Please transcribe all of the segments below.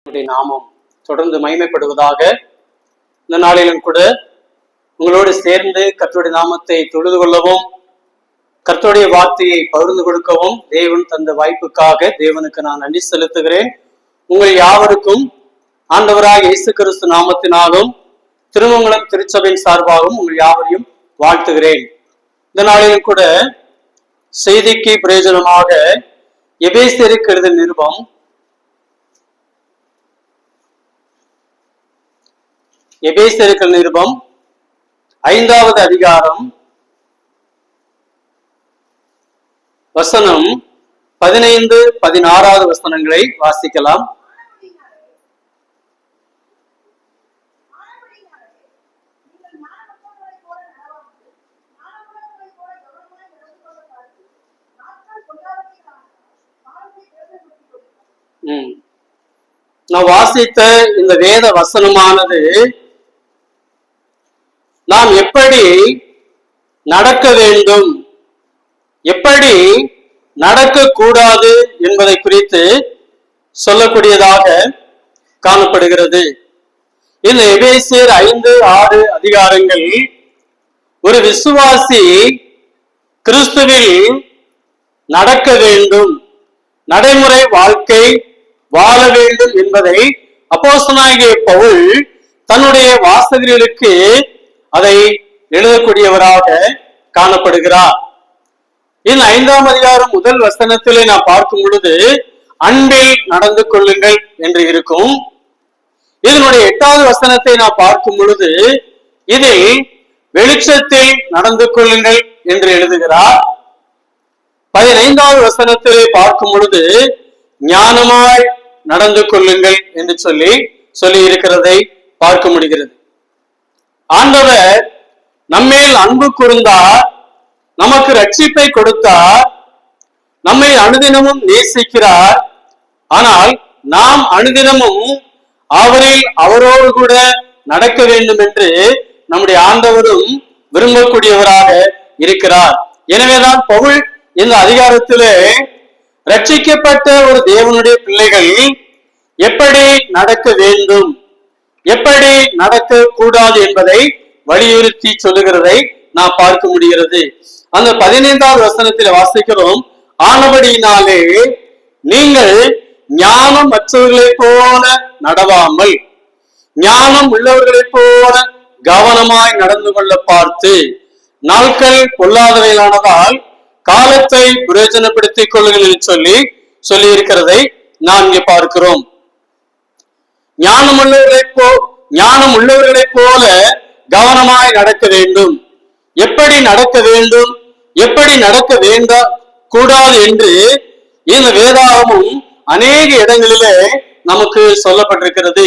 நாமம் தொடர்ந்து மகிமைப்படுவதாக. இந்த நாளிலும் கூட உங்களோடு சேர்ந்து கர்த்தருடைய நாமத்தை தொழுது கொள்ளவும், கர்த்தருடைய வார்த்தையை பகிர்ந்து கொடுக்கவும் தேவன் தந்த வாய்ப்புக்காக தேவனுக்கு நான் நன்றி செலுத்துகிறேன். உங்கள் யாவருக்கும் ஆண்டவராக இயேசு கிறிஸ்து நாமத்தினாலும் திருமங்கலம் திருச்சபையின் சார்பாகவும் உங்கள் யாவரையும் வாழ்த்துகிறேன். இந்த நாளிலும் கூட செய்திக்கு பிரயோஜனமாக எபேசியருக்கு எழுதிய நிருபம் எபேசியருக்கு நிருபம் 5வது அதிகாரம் வசனம் 15, 16 வசனங்களை வாசிக்கலாம். நான் வாசித்த இந்த வேத வசனமானது நாம் எப்படி நடக்க வேண்டும், எப்படி நடக்கக்கூடாது என்பதை குறித்து சொல்லக்கூடியதாக காணப்படுகிறது. இந்த எபேசியர் 5, 6 அதிகாரங்கள் ஒரு விசுவாசி கிறிஸ்துவில் நடக்க வேண்டும், நடைமுறை வாழ்க்கை வாழ வேண்டும் என்பதை அப்போஸ்தலனாகிய பவுல் தன்னுடைய வாசகர்களுக்கு அதை எழுதக்கூடியவராக காணப்படுகிறார். இந்த 5ஆம் அதிகாரம் முதல் வசனத்திலே நான் பார்க்கும் பொழுது அன்பில் நடந்து கொள்ளுங்கள் என்று இருக்கும். இதனுடைய 8வது வசனத்தை நான் பார்க்கும் பொழுது இதில் வெளிச்சத்தில் நடந்து கொள்ளுங்கள் என்று எழுதுகிறார். 15வது வசனத்திலே பார்க்கும் பொழுது ஞானமாய் நடந்து கொள்ளுங்கள் என்று சொல்லி இருக்கிறதை பார்க்க முடிகிறது. ஆண்டவர் நம்மேல் அன்பு கூர்ந்தார், நமக்கு ரட்சிப்பை கொடுத்தார், நம்மை அனுதினமும் நேசிக்கிறார். ஆனால் நாம் அனுதினமும் அவரோடு கூட நடக்க வேண்டும் என்று நம்முடைய ஆண்டவரும் விரும்பக்கூடியவராக இருக்கிறார். எனவேதான் பவுல் இந்த அதிகாரத்திலே ரட்சிக்கப்பட்ட ஒரு தேவனுடைய பிள்ளைகள் எப்படி நடக்க வேண்டும், எப்படி நடக்க கூடாது என்பதை வலியுறுத்தி சொல்லுகிறதை நாம் பார்க்க முடிகிறது. அந்த 15வது வசனத்தில் வாசிக்கிறோம், ஆனபடியினாலே நீங்கள் ஞானம் மற்றவர்களைப் போல நடவாமல் ஞானம் உள்ளவர்களைப் போல கவனமாய் நடந்து கொள்ள பார்த்து நாட்கள் பொல்லாதவைகளானதால் காலத்தை பிரயோஜனப்படுத்திக் கொள்ளுங்கள் என்று சொல்லி இருக்கிறதை நாம் இங்கே பார்க்கிறோம். ஞானம் உள்ளவர்களைப் போல கவனமாய் நடக்க வேண்டும். எப்படி நடக்க வேண்டும், எப்படி நடக்க வேண்டாம் கூடாது என்று இந்த வேதாகமும் அநேக இடங்களிலே நமக்கு சொல்லப்பட்டிருக்கிறது.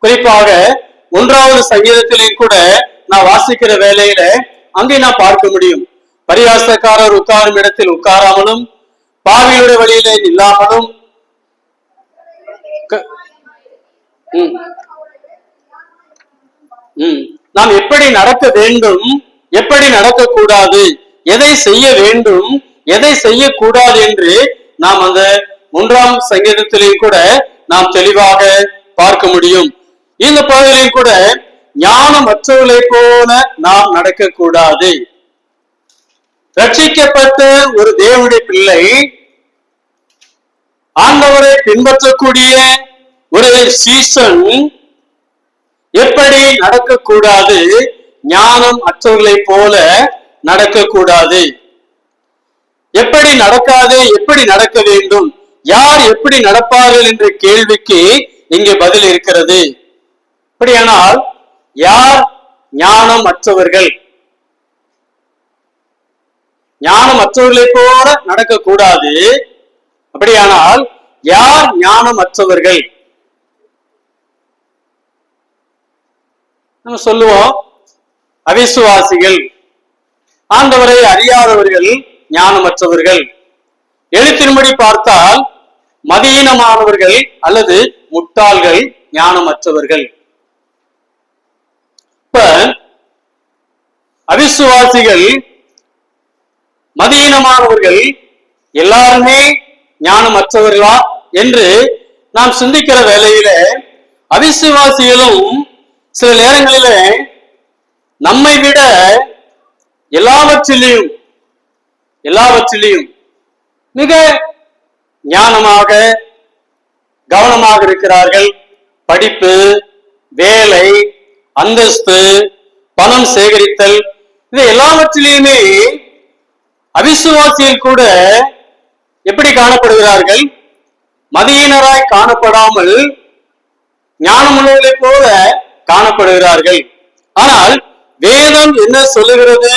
குறிப்பாக 1வது சங்கீதத்திலையும் கூட நான் வாசிக்கிற வேளையில அங்கே நான் பார்க்க முடியும், பரியாசக்காரர் உட்காரும் இடத்தில் உட்காராமலும் பாவியுடைய வழியிலே இல்லாமலும் நாம் எப்படி நடக்க வேண்டும், எப்படி நடக்க கூடாது, எதை செய்ய வேண்டும், எதை செய்யக்கூடாது என்று நாம் அந்த 1ஆம் சங்கீதத்திலையும் கூட நாம் தெளிவாக பார்க்க முடியும். இந்த பகுதியிலையும் கூட ஞானமற்றவர்களைப் போல நாம் நடக்கக்கூடாது. ரட்சிக்கப்பட்ட ஒரு தேவனுடைய பிள்ளை, ஆண்டவரை பின்பற்றக்கூடிய ஒரு சீசன் எப்படி நடக்கக்கூடாது, ஞானம் அற்றவர்களைப் போல நடக்கக்கூடாது. எப்படி நடக்காது, எப்படி நடக்க வேண்டும், யார் எப்படி நடப்பார்கள் என்ற கேள்விக்கு இங்கே பதில் இருக்கிறது. அப்படியானால் யார் ஞானம் அற்றவர்கள்? ஞானம் மற்றவர்களைப் போல நடக்கக்கூடாது. அப்படியானால் யார் ஞானம் அற்றவர்கள்? நம்ம சொல்லுவோம் அவிசுவாசிகள், ஆண்டவரை அறியாதவர்கள் ஞானமற்றவர்கள். எழுத்தின்படி பார்த்தால் மதியீனமானவர்கள் அல்லது முட்டாள்கள் ஞானமற்றவர்கள். இப்ப அவிசுவாசிகள், மதியீனமானவர்கள் எல்லாருமே ஞானமற்றவர்களா என்று நாம் சிந்திக்கிற வேளையில அவிசுவாசிகளும் சில நேரங்களில நம்மை விட எல்லாவற்றிலையும் மிக ஞானமாக கவனமாக இருக்கிறார்கள். படிப்பு, வேலை, அந்தஸ்து, பணம் சேகரித்தல், இது எல்லாவற்றிலையுமே அவிசுவாசியில் கூட எப்படி காணப்படுகிறார்கள்? மதியினராய் காணப்படாமல் ஞானமுள்ளவர்களை போல காணப்படுகிறார்கள். ஆனால் வேதம் என்ன சொல்லுகிறது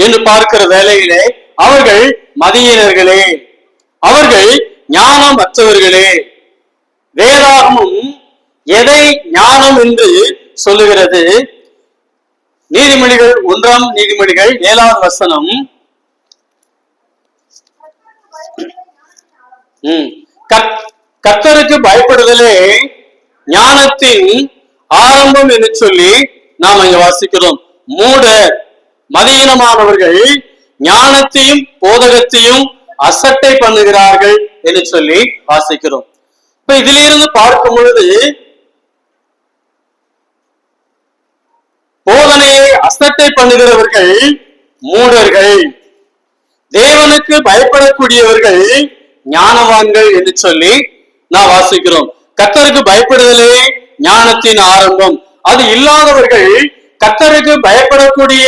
என்று பார்க்கிற வேளையிலே அவர்கள் மதியினர்களே, அவர்கள் ஞானம் அற்றவர்களே. வேதாகமும் எதை ஞானம் என்று சொல்லுகிறது? நீதிமொழிகள் 1 நீதிமொழிகள் 7வது வசனம். கர்த்தருக்கு பயப்படுதலே ஞானத்தின் ஆரம்பம் என்று சொல்லி நாம் இங்க வாசிக்கிறோம். மூடர், மதியினமானவர்கள் ஞானத்தையும் போதகத்தையும் அசட்டை பண்ணுகிறார்கள் என்று சொல்லி வாசிக்கிறோம். இப்ப இதிலிருந்து பார்க்கும் பொழுது போதனையை அசட்டை பண்ணுகிறவர்கள் மூடர்கள், தேவனுக்கு பயப்படக்கூடியவர்கள் ஞானவான்கள் என்று சொல்லி நான் வாசிக்கிறோம். கர்த்தருக்கு பயப்படுதலே ஞானத்தின் ஆரம்பம். அது இல்லாதவர்கள், கர்த்தருக்கு பயப்படக்கூடிய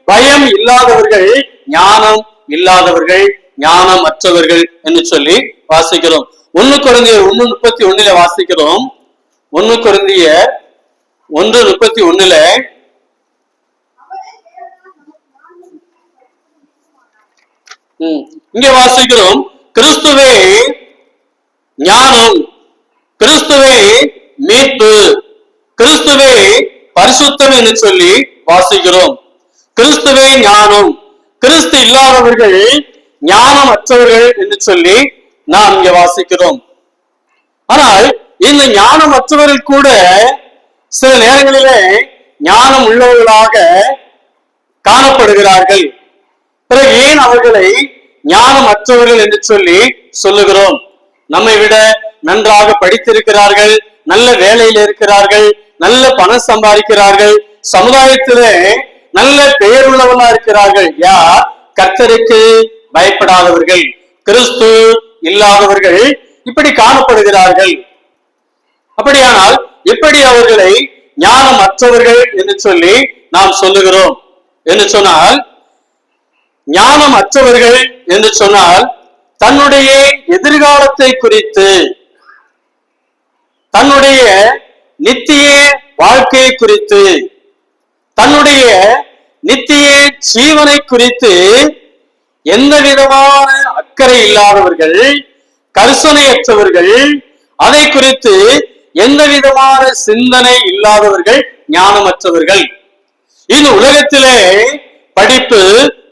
பயம் இல்லாதவர்கள் ஞானம் இல்லாதவர்கள், ஞானம் அற்றவர்கள் என்று சொல்லி வாசிக்கிறோம். 1 கொரிந்தியர் 1:31 வாசிக்கிறோம். 1 கொரிந்தியர் 1:31 இங்க வாசிக்கிறோம். கிறிஸ்துவே ஞானம், கிறிஸ்துவே மீட்பு, கிறிஸ்துவே பரிசுத்தம் என்று சொல்லி வாசிக்கிறோம். கிறிஸ்துவே ஞானம், கிறிஸ்து இல்லாதவர்கள் ஞானம் அற்றவர்கள் என்று சொல்லி நாம் இங்க வாசிக்கிறோம். ஆனால் இந்த ஞானம் அற்றவர்கள் கூட சில நேரங்களிலே ஞானம் உள்ளவர்களாக காணப்படுகிறார்கள். பிறகு ஏன் அவர்களை ஞானம் அற்றவர்கள் என்று சொல்லி சொல்லுகிறோம்? நம்மை விட நன்றாக படித்திருக்கிறார்கள், நல்ல வேலையில் இருக்கிறார்கள், நல்ல பணம் சம்பாதிக்கிறார்கள், சமுதாயத்திலே நல்ல பெயர் உள்ளவர்களா இருக்கிறார்கள். யார்? கர்த்தருக்கு பயப்படாதவர்கள், கிறிஸ்து இல்லாதவர்கள் இப்படி காணப்படுகிறார்கள். அப்படியானால் எப்படி அவர்களை ஞானம் அற்றவர்கள் என்று சொல்லி நாம் சொல்லுகிறோம் என்று சொன்னால், ஞானம் அற்றவர்கள் என்று சொன்னால் தன்னுடைய எதிர்காலத்தை குறித்து, தன்னுடைய நித்திய வாழ்க்கையை குறித்து, தன்னுடைய நித்திய ஜீவனை குறித்து எந்த விதமான அக்கறை இல்லாதவர்கள், கரிசனையற்றவர்கள், அதை குறித்து எந்த விதமான சிந்தனை இல்லாதவர்கள் ஞானமற்றவர்கள். இந்த உலகத்திலே படிப்பு,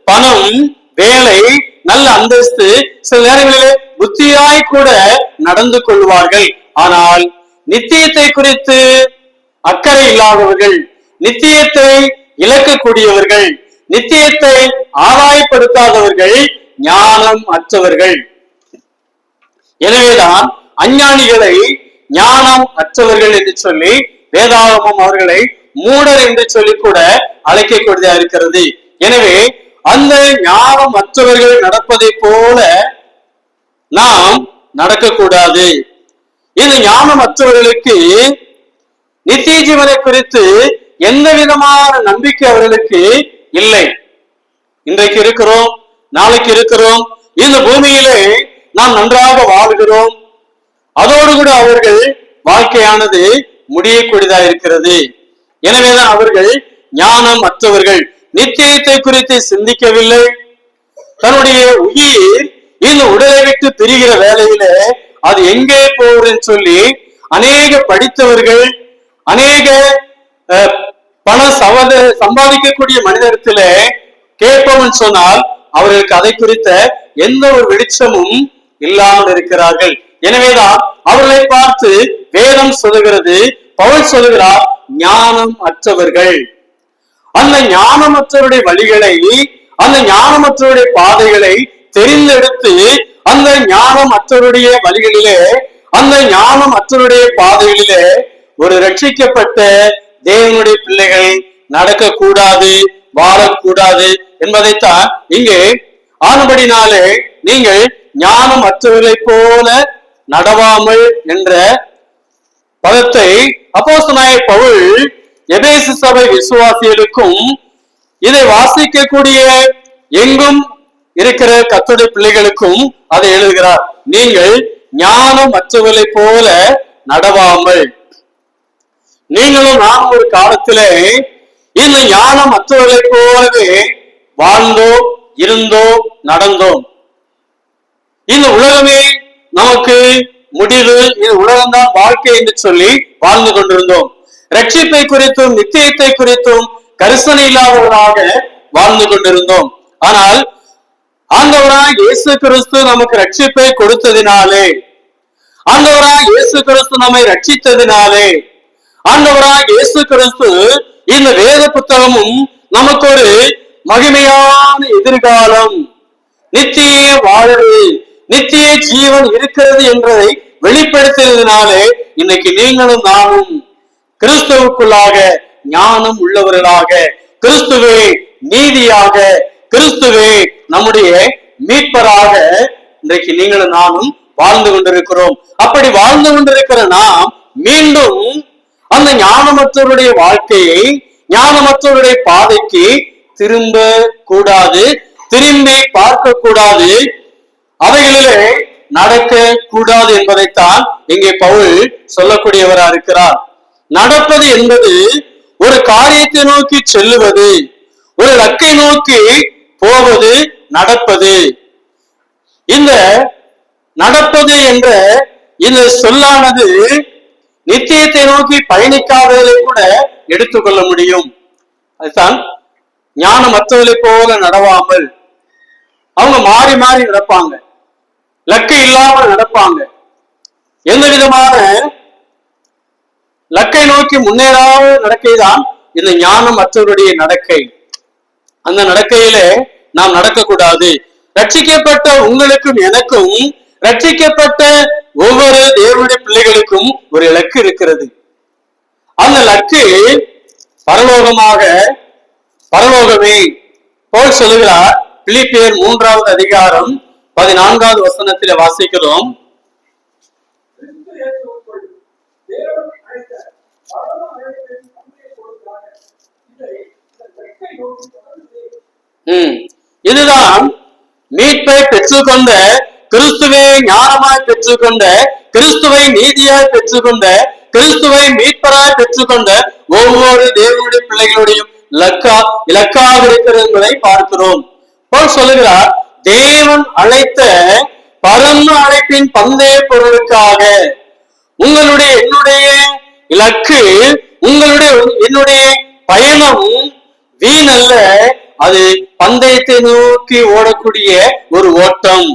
பணம், வேலை, நல்ல அந்தஸ்து, சில நேரங்களிலே புத்தியாய் கூட நடந்து கொள்வார்கள். ஆனால் நித்தியத்தை குறித்து அக்கறை இல்லாதவர்கள், நித்தியத்தை இழக்கக்கூடியவர்கள், நித்தியத்தை ஆதாயப்படுத்தாதவர்கள் ஞானம் அற்றவர்கள். எனவேதான் அஞ்ஞானிகளை ஞானம் அற்றவர்கள் என்று சொல்லி வேதாகமம் அவர்களை மூடர் என்று சொல்லி கூட அழைக்கக்கூடியதா இருக்கிறது. எனவே அந்த ஞானம் மற்றவர்கள் நடப்பதை போல நாம் நடக்கக்கூடாது. இந்த ஞானம் மற்றவர்களுக்கு நித்திய ஜீவனை குறித்து எந்த விதமான நம்பிக்கை அவர்களுக்கு இல்லை. இன்றைக்கு இருக்கிறோம், நாளைக்கு இருக்கிறோம், இந்த பூமியிலே நாம் நன்றாக வாழ்கிறோம், அதோடு கூட அவர்கள் வாழ்க்கையானது முடியக்கூடியதா இருக்கிறது. எனவேதான் அவர்கள் ஞானம் அற்றவர்கள், நித்தியத்தை குறித்து சிந்திக்கவில்லை. தன்னுடைய உயிர் இந்த உடலை விட்டு பிரிகிற வேலையில அது எங்கே போகுதுன்னு சொல்லி அநேக படித்தவர்கள், அநேக பணம் சம்பாதிக்கக்கூடிய மனிதத்தில கேட்பவன் சொன்னால் அவர்களுக்கு அதை குறித்த எந்த ஒரு வெளிச்சமும் இல்லாமல் இருக்கிறார்கள். எனவேதான் அவர்களை பார்த்து வேதம் சொல்லுகிறது, பவுல் சொல்லுகிறார், ஞானம் அற்றவர்கள். அந்த ஞானமற்றவருடைய வழிகளை, அந்த ஞானமற்றவருடைய பாதைகளை தெரிந்தெடுத்து அந்த ஞானம் அற்றவருடைய வழிகளிலே அந்த ஞானம் மற்றவருடைய பாதைகளிலே ஒரு ரட்சிக்கப்பட்ட தேவனுடைய பிள்ளைகள் நடக்கக்கூடாது, வாழக்கூடாது என்பதைத்தான் இங்கே ஆனபடினாலே நீங்கள் ஞானம் மற்றவர்களை போல நடவாமல் என்ற பதத்தை அப்போஸ்தலனாகிய பவுல் எபேசு சபை விசுவாசிகளுக்கும் இதை வாசிக்கக்கூடிய எங்கும் இருக்கிற கர்த்தருடைய பிள்ளைகளுக்கும் அதை எழுதுகிறார். நீங்கள் ஞானம் மற்றவர்களை போல நடவாமல். நீங்களும் நாம் ஒரு காலத்திலே இந்த ஞானம் மற்றவர்களை போலவே வாழ்ந்தோம், இருந்தோம், நடந்தோம். இந்த உலகமே நமக்கு முடிவு, இந்த உலகம்தான் வாழ்க்கை என்று சொல்லி வாழ்ந்து கொண்டிருந்தோம். ரட்சிப்பை குறித்தும் நித்தியத்தை குறித்தும் கரிசனை இல்லாதவர்களாக வாழ்ந்து கொண்டிருந்தோம். ஆனால் ஆண்டவராய் இயேசு கிறிஸ்து நமக்கு ரட்சிப்பை கொடுத்ததினாலே, ஆண்டவராய் இயேசு கிறிஸ்து நம்மை ரட்சித்ததினாலே, ஆண்டவராய் இயேசு கிறிஸ்து இந்த வேத புத்தகமும் நமக்கு ஒரு மகிமையான எதிர்காலம், நித்திய வாழ்வு, நித்திய ஜீவன் இருக்கிறது என்பதை வெளிப்படுத்தியதினாலே இன்னைக்கு நீங்களும் நானும் கிறிஸ்துவுக்குள்ளாக ஞானம் உள்ளவர்களாக, கிறிஸ்துவே நீதியாக, கிறிஸ்துவே நம்முடைய மீட்பராக இன்றைக்கு நீங்களும் நானும் வாழ்ந்து கொண்டிருக்கிறோம். அப்படி வாழ்ந்து கொண்டிருக்கிற நாம் மீண்டும் அந்த ஞானமற்றவருடைய வாழ்க்கையை, ஞானமற்றவருடைய பாதைக்கு திரும்ப கூடாது, திரும்பி பார்க்க கூடாது, அவைகளிலே நடக்க கூடாது என்பதைத்தான் இங்கே பவுல் சொல்லக்கூடியவரா இருக்கிறார். நடப்பது என்பது ஒரு காரியத்தை நோக்கி செல்லுவது, ஒரு இலக்கை நோக்கி போவது, நடப்பது. இந்த நடப்பது என்ற இந்த சொல்லானது நித்தியத்தை நோக்கி பயணிக்காததை கூட எடுத்துக்கொள்ள முடியும். அதுதான் ஞானம் மற்றவர்களை போல நடவாமல். அவங்க மாறி மாறி நடப்பாங்க, லக்கு இல்லாமல் நடப்பாங்க, எந்த விதமான லக்கை நோக்கி முன்னேறாத நடக்கைதான் இந்த ஞானம் மற்றவருடைய நடக்கை. அந்த நடக்கையிலே நாம் நடக்கக்கூடாது. ரட்சிக்கப்பட்ட உங்களுக்கும் எனக்கும், ரட்சிக்கப்பட்ட ஒவ்வொரு தேவனுடைய பிள்ளைகளுக்கும் ஒரு இலக்கு இருக்கிறது. அந்த லக்கு பரலோகமாக, பரலோகமே. போல் சொல்லுகிறார். பிலிப்பியர் 3வது அதிகாரம் 14வது வசனத்திலே வாசிக்கிறோம். இதுதான் மீட்பை பெற்றுக்கொண்ட, கிறிஸ்துவை ஞானமாய் பெற்றுக்கொண்ட, கிறிஸ்துவை நீதியாய் பெற்றுக்கொண்ட, கிறிஸ்துவை மீட்பராய் பெற்றுக்கொண்ட ஒவ்வொரு தேவனுடைய பிள்ளைகளுடைய இலக்காக இருக்கிறது என்பதை பார்க்கிறோம். போல் சொல்லுகிறார், தேவன் அழைத்த பரந்த அழைப்பின் பந்தய பொருளுக்காக உங்களுடைய என்னுடைய இலக்கு, உங்களுடைய என்னுடைய பயணம் வீணல்ல, அது பந்தயத்தை நோக்கி ஓடக்கூடிய ஒரு ஓட்டம்.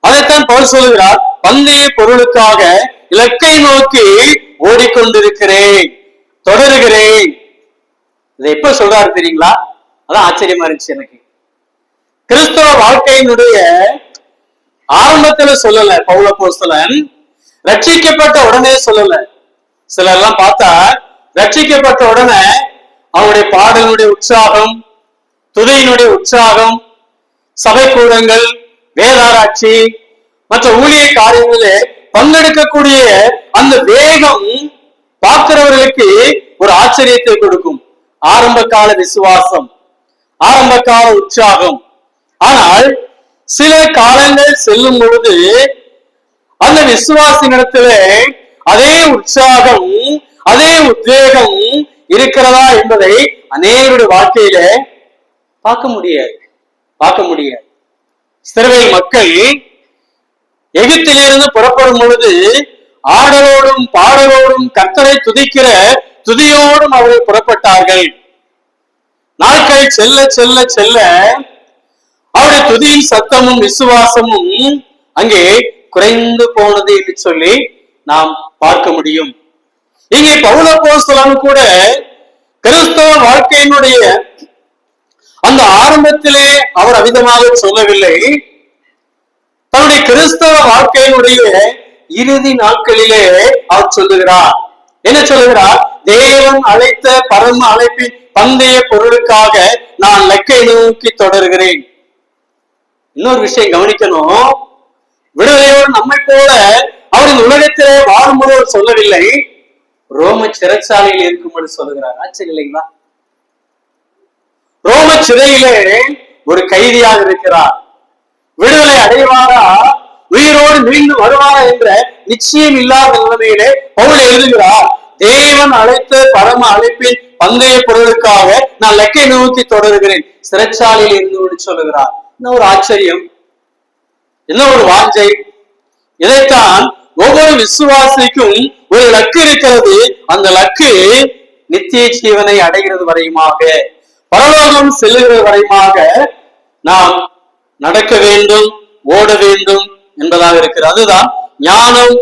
அதைத்தான் பவுல் சொல்லுகிறார், பந்தய பொருளுக்காக இலக்கை நோக்கி ஓடிக்கொண்டிருக்கிறேன், தொடருகிறேன். இதை எப்ப சொல்றாரு தெரியுங்களா? அதான் ஆச்சரியமா இருந்துச்சு எனக்கு. கிறிஸ்தவ வாழ்க்கையினுடைய ஆரம்பத்துல சொல்லல பவுல் அப்போஸ்தலன், ரட்சிக்கப்பட்ட உடனே சொல்லல. சிலர் எல்லாம் பார்த்தா ரட்சிக்கப்பட்ட உடனே அவருடைய பாடலுடைய உற்சாகம், துதியினுடைய உற்சாகம், சபை கூடங்கள், வேதாராய்ச்சி மற்ற ஊழிய காரியங்களிலே பங்கெடுக்கக்கூடிய அந்த வேகம் பார்க்கிறவர்களுக்கு ஒரு ஆச்சரியத்தை கொடுக்கும். ஆரம்ப கால விசுவாசம், ஆரம்ப கால உற்சாகம். ஆனால் சில காலங்கள் செல்லும் பொழுது அந்த விசுவாசினிடத்திலே அதே உற்சாகம், அதே உத்வேகம் இருக்கிறதா என்பதை அநேகருடைய வாழ்க்கையில பார்க்க முடியாது. இஸ்ரவேல் மக்கள் எகிப்திலிருந்து புறப்படும் பொழுது ஆடலோடும் பாடலோடும் கர்த்தரை துதிக்கிற துதியோடும் அவர்கள் புறப்பட்டார்கள். நாட்கள் செல்ல செல்ல செல்ல அவருடைய துதியின் சத்தமும் விசுவாசமும் அங்கே குறைந்து போனது என்று சொல்லி நாம் பார்க்க முடியும். இங்கே பவுல் அப்போஸ்தலன் கூட கிறிஸ்தவ வாழ்க்கையினுடைய அந்த ஆரம்பத்திலே அவர் அவிதமாக சொல்லவில்லை. தன்னுடைய கிறிஸ்தவ வாழ்க்கையினுடைய இறுதி நாட்களிலே அவர் சொல்லுகிறார். என்ன சொல்லுகிறார்? தேவன் அழைத்த பரம அழைப்பின் பந்தய பொருளுக்காக நான் லக்கை நோக்கி தொடர்கிறேன். இன்னொரு விஷயம் கவனிக்கணும். விடுதலையோடு நம்மை போல அவர் இந்த உலகத்திலே வாழும்போது சொல்லவில்லை, ரோம சிறைச்சாலையில் இருக்கும்போது சொல்லுகிறார். ஆச்சரியம் இல்லைங்களா? ரோம சிறையிலே ஒரு கைதியாக இருக்கிறார். விடுதலை அடைவாரா, உயிரோடு மீண்டும் வருவாரா என்ற நிச்சயம் இல்லாத நிலைமையிலே பவுல் எழுதுகிறார், தேவன் அழைத்த பரம அழைப்பின் பந்தய பொருளுக்காக நான் லக்கை நோக்கி தொடர்கிறேன். சிறைச்சாலையில் இருந்து சொல்லுகிறார். என்ன ஒரு ஆச்சரியம், என்ன ஒரு வாஞ்சை! இதைத்தான் ஒவ்வொரு விசுவாசிக்கும் ஒரு லக்கு இருக்கிறது. அந்த லக்கு நித்திய ஜீவனை அடைகிறது வரையுமாக, பரலோகம் செல்லுகிறது வரையுமாக நாம் நடக்க வேண்டும், ஓட வேண்டும் என்பதாக இருக்கிறது. அதுதான் ஞானம்.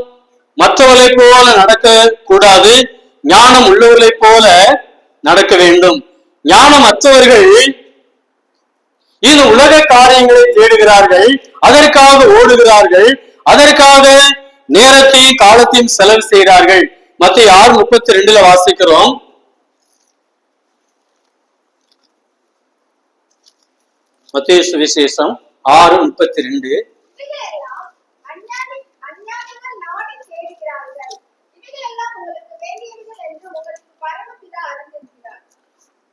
மற்றவர்களை போல நடக்க கூடாது, ஞானம் உள்ளவர்களை போல நடக்க வேண்டும். ஞானம் மற்றவர்கள் இந்த உலக காரியங்களை தேடுகிறார்கள், அதற்காக ஓடுகிறார்கள், அதற்காக நேரத்தையும் காலத்தையும் செலவு செய்கிறார்கள். மத்தேயு 6:32 வாசிக்கிறோம். மத்தேயு சுவிசேஷம் 6:32.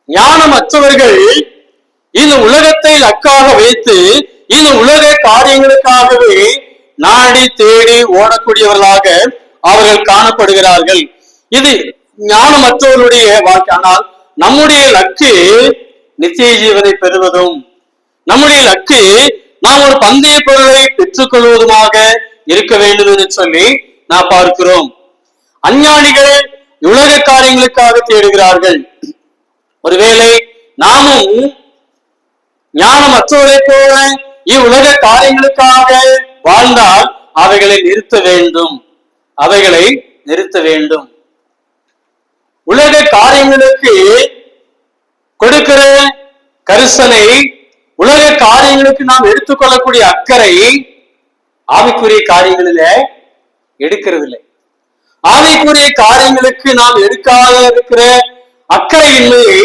ஞானமற்றவர்கள் இந்த உலகத்தை லக்காக வைத்து இந்த உலக காரியங்களுக்காகவே நாடி தேடி ஓடக்கூடியவர்களாக அவர்கள் காணப்படுகிறார்கள். இது ஞானமற்றவர்களுடைய வாழ்க்கை. ஆனால் நம்முடைய லக்கு நித்திய ஜீவனை பெறுவதும், நம்முடைய லக்கு நாம் ஒரு பந்தய பொருளை பெற்றுக் கொள்வதுமாக இருக்க வேண்டும் என்று சொல்லி நாம் பார்க்கிறோம். அஞ்ஞானிகள் உலக காரியங்களுக்காக தேடுகிறார்கள். ஒருவேளை நாமும் ஞானமற்றவரை போல இவ்வுலக காரியங்களுக்காக வாழ்ந்தால் அவைகளை நிறுத்த வேண்டும், அவைகளை நிறுத்த வேண்டும். உலக காரியங்களுக்கு கொடுக்கிற கரிசனை, உலக காரியங்களுக்கு நாம் எடுத்துக்கொள்ளக்கூடிய அக்கறை ஆவிக்குரிய காரியங்களில எடுக்கிறதில்லை. ஆவிக்குரிய காரியங்களுக்கு நாம் எடுக்காத இருக்கிற அக்கறையின்மையை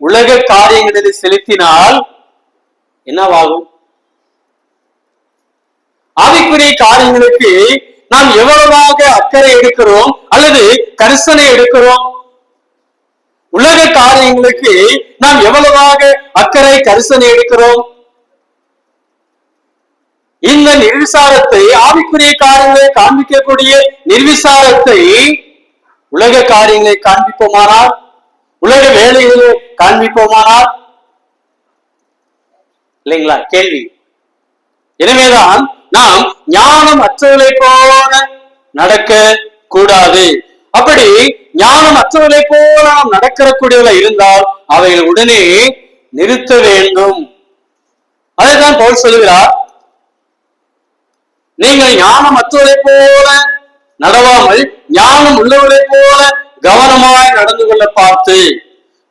உலக காரியங்களில் செலுத்தினால் என்னவாகும்? ஆவிக்குரிய காரியங்களுக்கு நாம் எவ்வளவாக அக்கறை எடுக்கிறோம் அல்லது கரிசனை எடுக்கிறோம்? உலக காரியங்களுக்கு நாம் எவ்வளவாக அக்கறை கரிசனை எடுக்கிறோம்? இந்த நிர்விசாரத்தை, ஆவிக்குரிய காரியங்களை காண்பிக்கக்கூடிய நிர்விசாரத்தை உலக காரியங்களை காண்பிப்போமானால், உலக வேலைகளை காண்பிப்போமானால், இல்லைங்களா? கேள்வி. எனவேதான் நாம் ஞானம் அற்றவர்களை போல நடக்க கூடாது. அப்படி ஞானம் அற்றவர்களை போல நாம் நடக்கக்கூடியவர்களா இருந்தால் அவைகள் உடனே நிறுத்த வேண்டும். அதைத்தான் பவுல் சொல்லுகிறார், நீங்கள் ஞானம் அற்றவர்களை போல நடவாமல் ஞானம் உள்ளவர்களை போல கவனமாய் நடந்து கொள்ள பார்த்து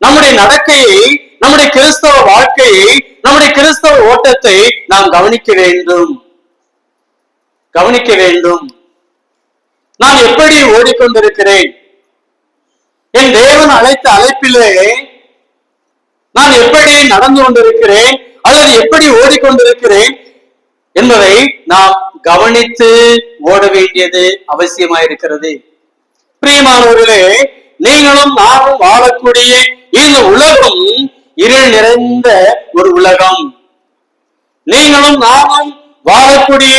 நம்முடைய நடக்கையை, நம்முடைய கிறிஸ்தவ வாழ்க்கையை, நம்முடைய கிறிஸ்தவ ஓட்டத்தை நாம் கவனிக்க வேண்டும். கவனிக்க வேண்டும். நான் எப்படி ஓடிக்கொண்டிருக்கிறேன்? என் தேவன் அழைத்த அழைப்பிலே நான் எப்படி நடந்து கொண்டிருக்கிறேன் அல்லது எப்படி ஓடிக்கொண்டிருக்கிறேன் என்பதை நாம் கவனித்து ஓட வேண்டியது அவசியமாயிருக்கிறது. பிரியமானவர்களே, நீங்களும் நானும் வாழக்கூடிய இந்த உலகம் இருள் நிறைந்த ஒரு உலகம். நீங்களும் நானும் வாழக்கூடிய,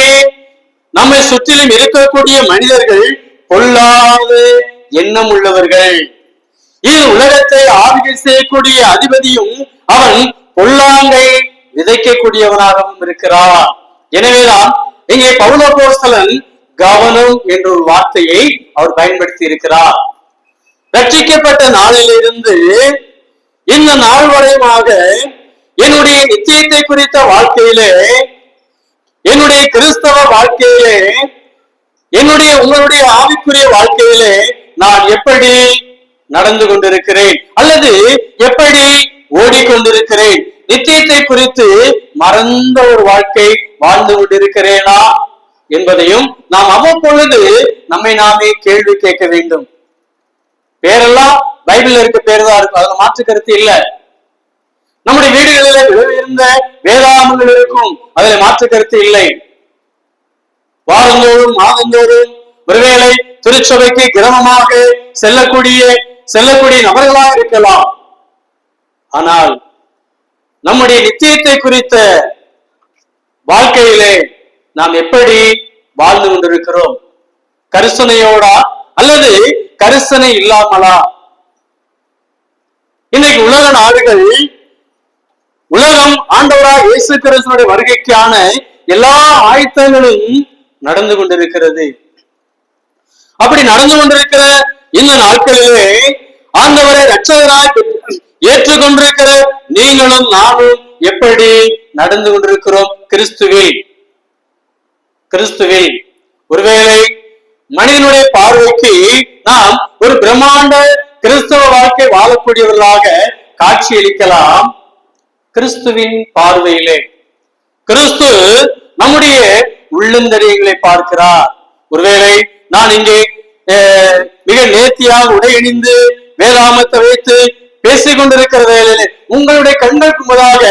நம்மை சுற்றிலும் இருக்கக்கூடிய மனிதர்கள் பொல்லாத எண்ணம் உள்ளவர்கள். இந்த உலகத்தை ஆளுகை செய்யக்கூடிய அதிபதியும் அவன் பொல்லாங்கை விதைக்கக்கூடியவனாகவும் இருக்கிறார். எனவேதான் இங்கே பவுல் அப்போஸ்தலன் கவனம் என்ற ஒரு வார்த்தையை அவர் பயன்படுத்தி இருக்கிறார். ரட்சிக்கப்பட்ட நாளிலிருந்து இந்த நாள் வரையுமாக என்னுடைய நிச்சயத்தை குறித்த வாழ்க்கையிலே, என்னுடைய கிறிஸ்தவ வாழ்க்கையிலே, என்னுடைய உங்களுடைய ஆவிக்குரிய வாழ்க்கையிலே நான் எப்படி நடந்து கொண்டிருக்கிறேன் அல்லது எப்படி ஓடிக்கொண்டிருக்கிறேன்? நிச்சயத்தை குறித்து மறந்த ஒரு வாழ்க்கை வாழ்ந்து கொண்டிருக்கிறேனா என்பதையும் நாம் அவ்வப்பொழுது நம்மை நாமே கேள்வி கேட்க வேண்டும். பேரெல்லாம் பைபிள்ல இருக்க பேர் தான் இருக்கும், அதுல மாற்று கருத்து இல்ல. நம்முடைய வீடுகளில இருந்த வேதாகமங்கள் இருக்கும், அதுல மாற்று கருத்து இல்லை. வாரந்தோறும் மாதந்தோறும் ஒருவேளை திருச்சபைக்கு கிரமமாக செல்லக்கூடிய நபர்களாக இருக்கலாம். ஆனால் நம்முடைய நித்தியத்தை குறித்த வாழ்க்கையிலே நாம் எப்படி வாழ்ந்து கொண்டிருக்கிறோம்? கரிசனையோடா அல்லது கரிசனை இல்லாமலா? இன்னைக்கு உலக நாடுகள், உலகம் ஆண்டவராக இயேசு கிறிஸ்துவினுடைய வருகைக்கான எல்லா ஆயத்தங்களும் நடந்து கொண்டிருக்கிறது. அப்படி நடந்து கொண்டிருக்கிற இந்த நாட்களிலே ஆண்டவரை இரட்சகராய் ஏற்றுக்கொண்டிருக்கிற நீங்களும் நானும் எப்படி நடந்து கொண்டிருக்கிறோம்? கிறிஸ்துவில் ஒருவேளை மனிதனுடைய பார்வைக்கு நாம் ஒரு பிரம்மாண்ட கிறிஸ்தவ வாழ்க்கை வாழக்கூடியவர்களாக காட்சியளிக்கலாம். கிறிஸ்துவின் பார்வையிலே கிறிஸ்து நம்முடைய உள்ளந்தரியங்களை பார்க்கிறார். ஒருவேளை நான் இங்கே மிக நேர்த்தியாக உடை அணிந்து வேதாமத்தை வைத்து பேசிக் கொண்டிருக்கிற வேளையிலே உங்களுடைய கண்களுக்கு முன்பதாக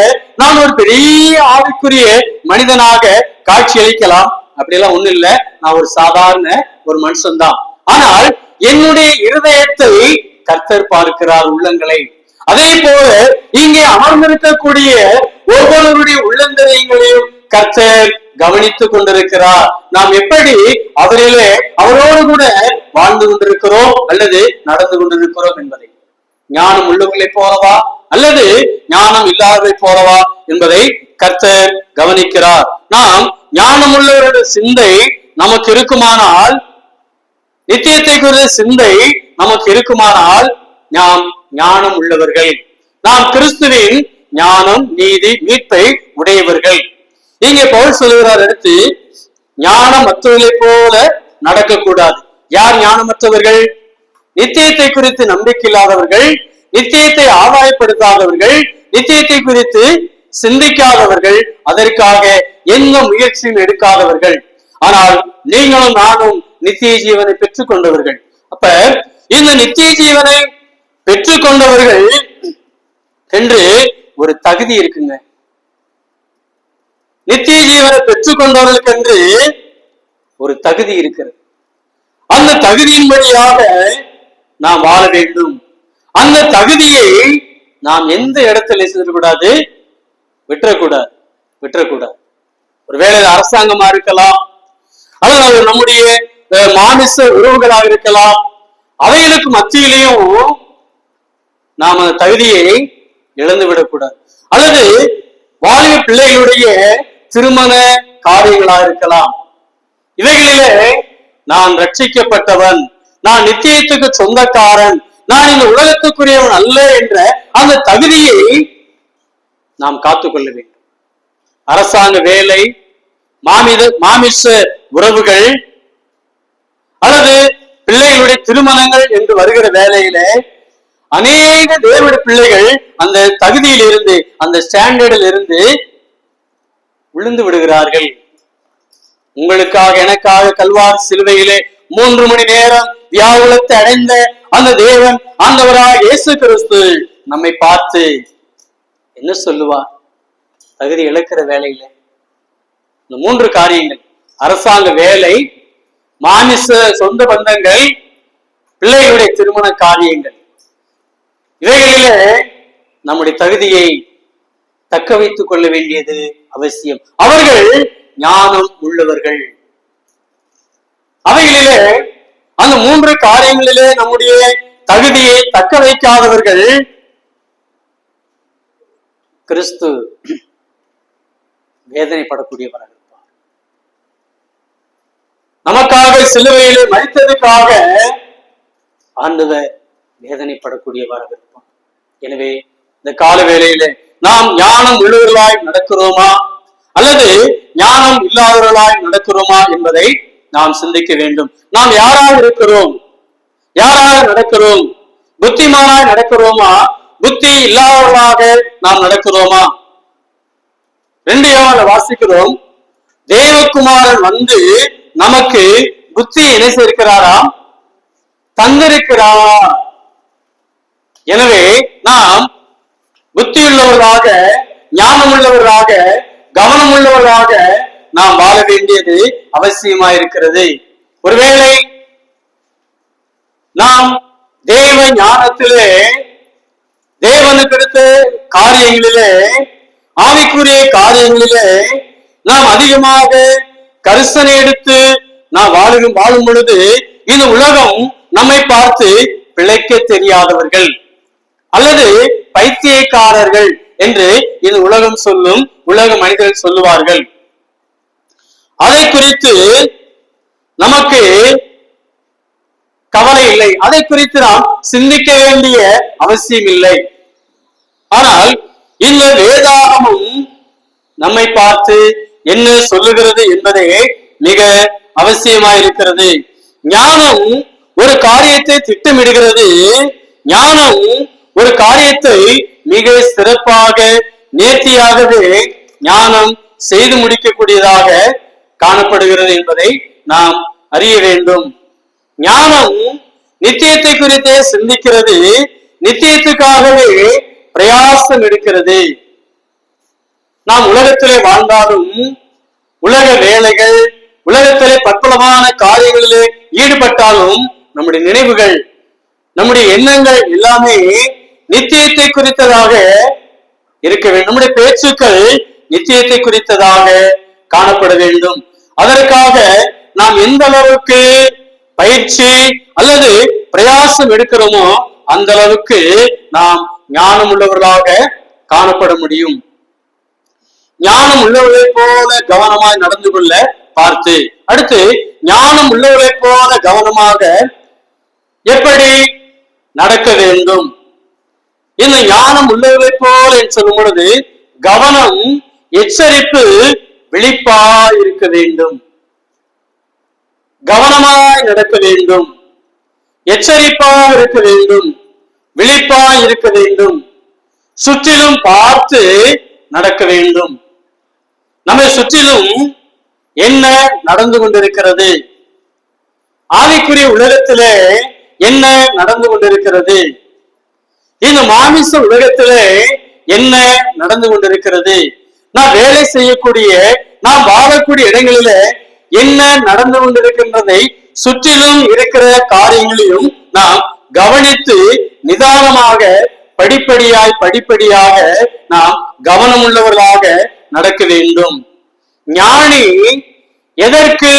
நான் ஒரு பெரிய ஆவிக்குரிய மனிதனாக காட்சி அளிக்கலாம். அப்படியெல்லாம் ஒண்ணு இல்லை, நான் ஒரு சாதாரண ஒரு மனுஷன்தான். ஆனால் என்னுடைய இருதயத்தை கர்த்தர் பார்க்கிறார், உள்ளங்களை. அதே போல இங்கே அமர்ந்திருக்கக்கூடிய ஒவ்வொருவருடைய உள்ளந்தரியங்களையும் கர்த்தர் கவனித்துக் கொண்டிருக்கிறார். நாம் எப்படி அவரோடு கூட வாழ்ந்து கொண்டிருக்கிறோம் அல்லது நடந்து கொண்டிருக்கிறோம் என்பதை, ஞானம் உள்ளவர்களை போலவா அல்லது ஞானம் இல்லாதவை போலவா என்பதை கர்த்தர் கவனிக்கிறார். நாம் ஞானம் உள்ளவருடைய சிந்தை நமக்கு இருக்குமானால், நித்தியத்தை குறித்த சிந்தை நமக்கு இருக்குமானால் நாம் ஞானம் உள்ளவர்கள். நாம் கிறிஸ்துவின் ஞானம், நீதி, மீட்பை உடையவர்கள். இங்கே பவுல் சொல்லுகிறார், எடுத்து ஞானமற்றவர்களை போல நடக்கக்கூடாது. யார் ஞானமற்றவர்கள்? நித்தியத்தை குறித்து நம்பிக்கை இல்லாதவர்கள், நித்தியத்தை ஆதாயப்படுத்தாதவர்கள், நித்தியத்தை குறித்து சிந்திக்காதவர்கள், அதற்காக எந்த முயற்சியும் எடுக்காதவர்கள். ஆனால் நீங்களும் நானும் நித்திய ஜீவனை பெற்றுக் கொண்டவர்கள். அப்ப இந்த நித்திய ஜீவனை பெற்றுக் கொண்டவர்கள் என்று ஒரு தகுதி இருக்குங்க. நித்திய ஜீவனை பெற்றுக் கொண்டவர்களுக்கு என்று ஒரு தகுதி இருக்கிறது. அந்த தகுதியின்படியாக நாம் வாழ வேண்டும். அந்த தகுதியை நாம் எந்த இடத்துல செய்யக்கூடாது, விட்டுறக்கூடாது. ஒருவேளை அரசாங்கமா இருக்கலாம், அல்லது நம்முடைய மாமிச உறவுகளாக இருக்கலாம். அவைகளுக்கு மத்தியிலையும் நாம் அந்த தகுதியை இழந்து விடக்கூடாது. அல்லது வாலிப பிள்ளைகளுடைய திருமண காரியங்களாக இருக்கலாம். இவைகளிலே நான் ரட்சிக்கப்பட்டவன், நான் நித்தியத்துக்கு சொந்தக்காரன், நான் இந்த உலகத்துக்குரியவன் அல்ல என்ற அந்த தகுதியை நாம் காத்துக்கொள்ள வேண்டும். அரசாங்க வேலை, மாமிச உறவுகள் அல்லது பிள்ளைகளுடைய திருமணங்கள் என்று வருகிற வேலையில அநேக தேவனுடைய பிள்ளைகள் அந்த தகுதியில் இருந்து, அந்த ஸ்டாண்டர்டில் இருந்து விழுந்து விடுகிறார்கள். உங்களுக்காக எனக்காக கல்வாரி சிலுவையிலே 3 மணி நேரம் வியாகுலத்தை அடைந்த அந்த தேவன், ஆண்டவராக இயேசு கிறிஸ்து நம்மை பார்த்து என்ன சொல்லுவார்? தகுதி இழக்கிற வேலையில இந்த 3 காரியங்கள், அரசாங்க வேலை, மாமிச சொந்த பந்தங்கள், பிள்ளைகளுடைய திருமண காரியங்கள், இவைகளிலே நம்முடைய தகுதியை தக்க வைத்துக் கொள்ள வேண்டியது அவசியம். அவர்கள் ஞானம் உள்ளவர்கள். அவைகளிலே அந்த 3 காரியங்களிலே நம்முடைய தகுதியை தக்க வைக்காதவர்கள் கிறிஸ்து வேதனைப்படக்கூடியவராக இருப்பார். நமக்காக சிலுவையிலே மரித்ததுக்காக ஆண்டவர் வேதனைப்படக்கூடியவராக இருப்பார். எனவே இந்த கால வேளையிலே நாம் ஞானம் உள்ளவர்களாய் நடக்கிறோமா அல்லது ஞானம் இல்லாதவர்களாய் நடக்கிறோமா என்பதை நாம் சிந்திக்க வேண்டும். நாம் யாராக இருக்கிறோம்? யாராக நடக்கிறோம்? புத்திமானாய் நடக்கிறோமா? புத்தி இல்லாதவர்களாக நாம் நடக்கிறோமா? 2 யோவான்ல வாசிக்கிறோம், தேவகுமாரன் வந்து நமக்கு புத்தி என்ன செய்திருக்கிறாராம்? தந்திருக்கிறார். எனவே நாம் புத்தியுள்ளவர்களாக, ஞானம் உள்ளவர்களாக, கவனம் உள்ளவர்களாக நாம் வாழ வேண்டியது அவசியமாயிருக்கிறது. ஒருவேளை நாம் தேவ ஞானத்திலே, தேவனுக்கு அடுத்த காரியங்களிலே, ஆவிக்குரிய காரியங்களிலே நாம் அதிகமாக கரிசனை எடுத்து நாம் வாழும் பொழுது இந்த உலகம் நம்மை பார்த்து பிழைக்க தெரியாதவர்கள் அல்லது பைத்தியக்காரர்கள் என்று இந்த உலகம் சொல்லும், உலக மனிதர்கள் சொல்லுவார்கள். அதை குறித்து நமக்கு கவலை இல்லை, அதை குறித்து நாம் சிந்திக்க வேண்டிய அவசியம் இல்லை. ஆனால் இந்த வேதாகமும் நம்மை பார்த்து என்ன சொல்லுகிறது என்பதே மிக அவசியமாயிருக்கிறது. ஞானம் ஒரு காரியத்தை திட்டமிடுகிறது. ஞானம் ஒரு காரியத்தை மிக சிறப்பாக, நேர்த்தியாகவே ஞானம் செய்து முடிக்கக்கூடியதாக காணப்படுகிறது என்பதை நாம் அறிய வேண்டும். ஞானம் நித்தியத்தை குறித்தே சிந்திக்கிறது, நித்தியத்துக்காகவே பிரயாசம் எடுக்கிறது. நாம் உலகத்திலே வாழ்ந்தாலும், உலக வேலைகள், உலகத்திலே பற்பலமான காரியங்களிலே ஈடுபட்டாலும் நம்முடைய நினைவுகள், நம்முடைய எண்ணங்கள் எல்லாமே நித்தியத்தை குறித்ததாக இருக்க வேண்டும். நம்முடைய பேச்சுக்கள் நித்தியத்தை குறித்ததாக காணப்பட வேண்டும். அதற்காக நாம் எந்த அளவுக்கு பயிற்சி அல்லது பிரயாசம் எடுக்கிறோமோ அந்த அளவுக்கு நாம் ஞானம் உள்ளவர்களாக காணப்பட முடியும். ஞானம் உள்ளவர்களை போல கவனமாய் நடந்து கொள்ள பார்த்து, அடுத்து ஞானம் உள்ளவர்களை போல கவனமாக எப்படி நடக்க வேண்டும்? இந்த ஞானம் உள்ளவர்களை போல என்று சொல்லும் பொழுது கவனம், எச்சரிப்பு, விழிப்பாய் இருக்க வேண்டும். கவனமாய் நடக்க வேண்டும், எச்சரிப்பாய் இருக்க வேண்டும், விழிப்பாய் இருக்க வேண்டும், சுற்றிலும் பார்த்து நடக்க வேண்டும். நம்மை சுற்றிலும் என்ன நடந்து கொண்டிருக்கிறது? ஆவிக்குரிய உலகத்திலே என்ன நடந்து கொண்டிருக்கிறது? இந்த மாமிச உலகத்திலே என்ன நடந்து கொண்டிருக்கிறது? நாம் வேலை செய்யக்கூடிய, நாம் வாழக்கூடிய இடங்களிலே என்ன நடந்து கொண்டிருக்கின்றதை சுற்றிலும் இருக்கிற காரியங்களையும் நாம் கவனித்து நிதானமாக படிப்படியாக நாம் கவனம் உள்ளவர்களாக நடக்க வேண்டும். ஞானி எதற்கு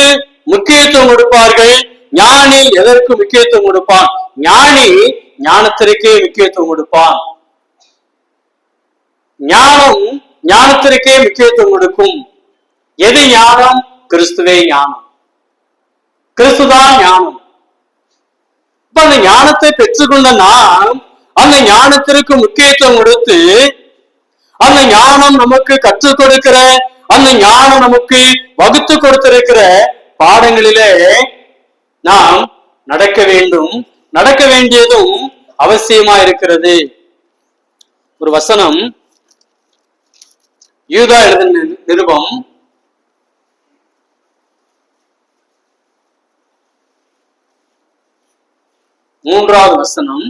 முக்கியத்துவம் கொடுப்பார்கள்? ஞானி எதற்கு முக்கியத்துவம் கொடுப்பான்? ஞானி ஞானத்திற்கே முக்கியத்துவம் கொடுப்பான். ஞானம் ஞானத்திற்கே முக்கியத்துவம் கொடுக்கும். எது ஞானம்? கிறிஸ்துவே ஞானம், கிறிஸ்துதான் ஞானம். இப்ப அந்த ஞானத்தை பெற்றுக்கொண்ட நாம் அந்த ஞானத்திற்கு முக்கியத்துவம் கொடுத்து, அந்த ஞானம் நமக்கு கற்றுக் கொடுக்கிற, அந்த ஞானம் நமக்கு வகுத்து கொடுத்திருக்கிற பாடங்களிலே நாம் நடக்க வேண்டும். நடக்க வேண்டியதும் அவசியமா இருக்கிறது. ஒரு வசனம், யூதா எழுதின நிருபம் 3வது வசனம்.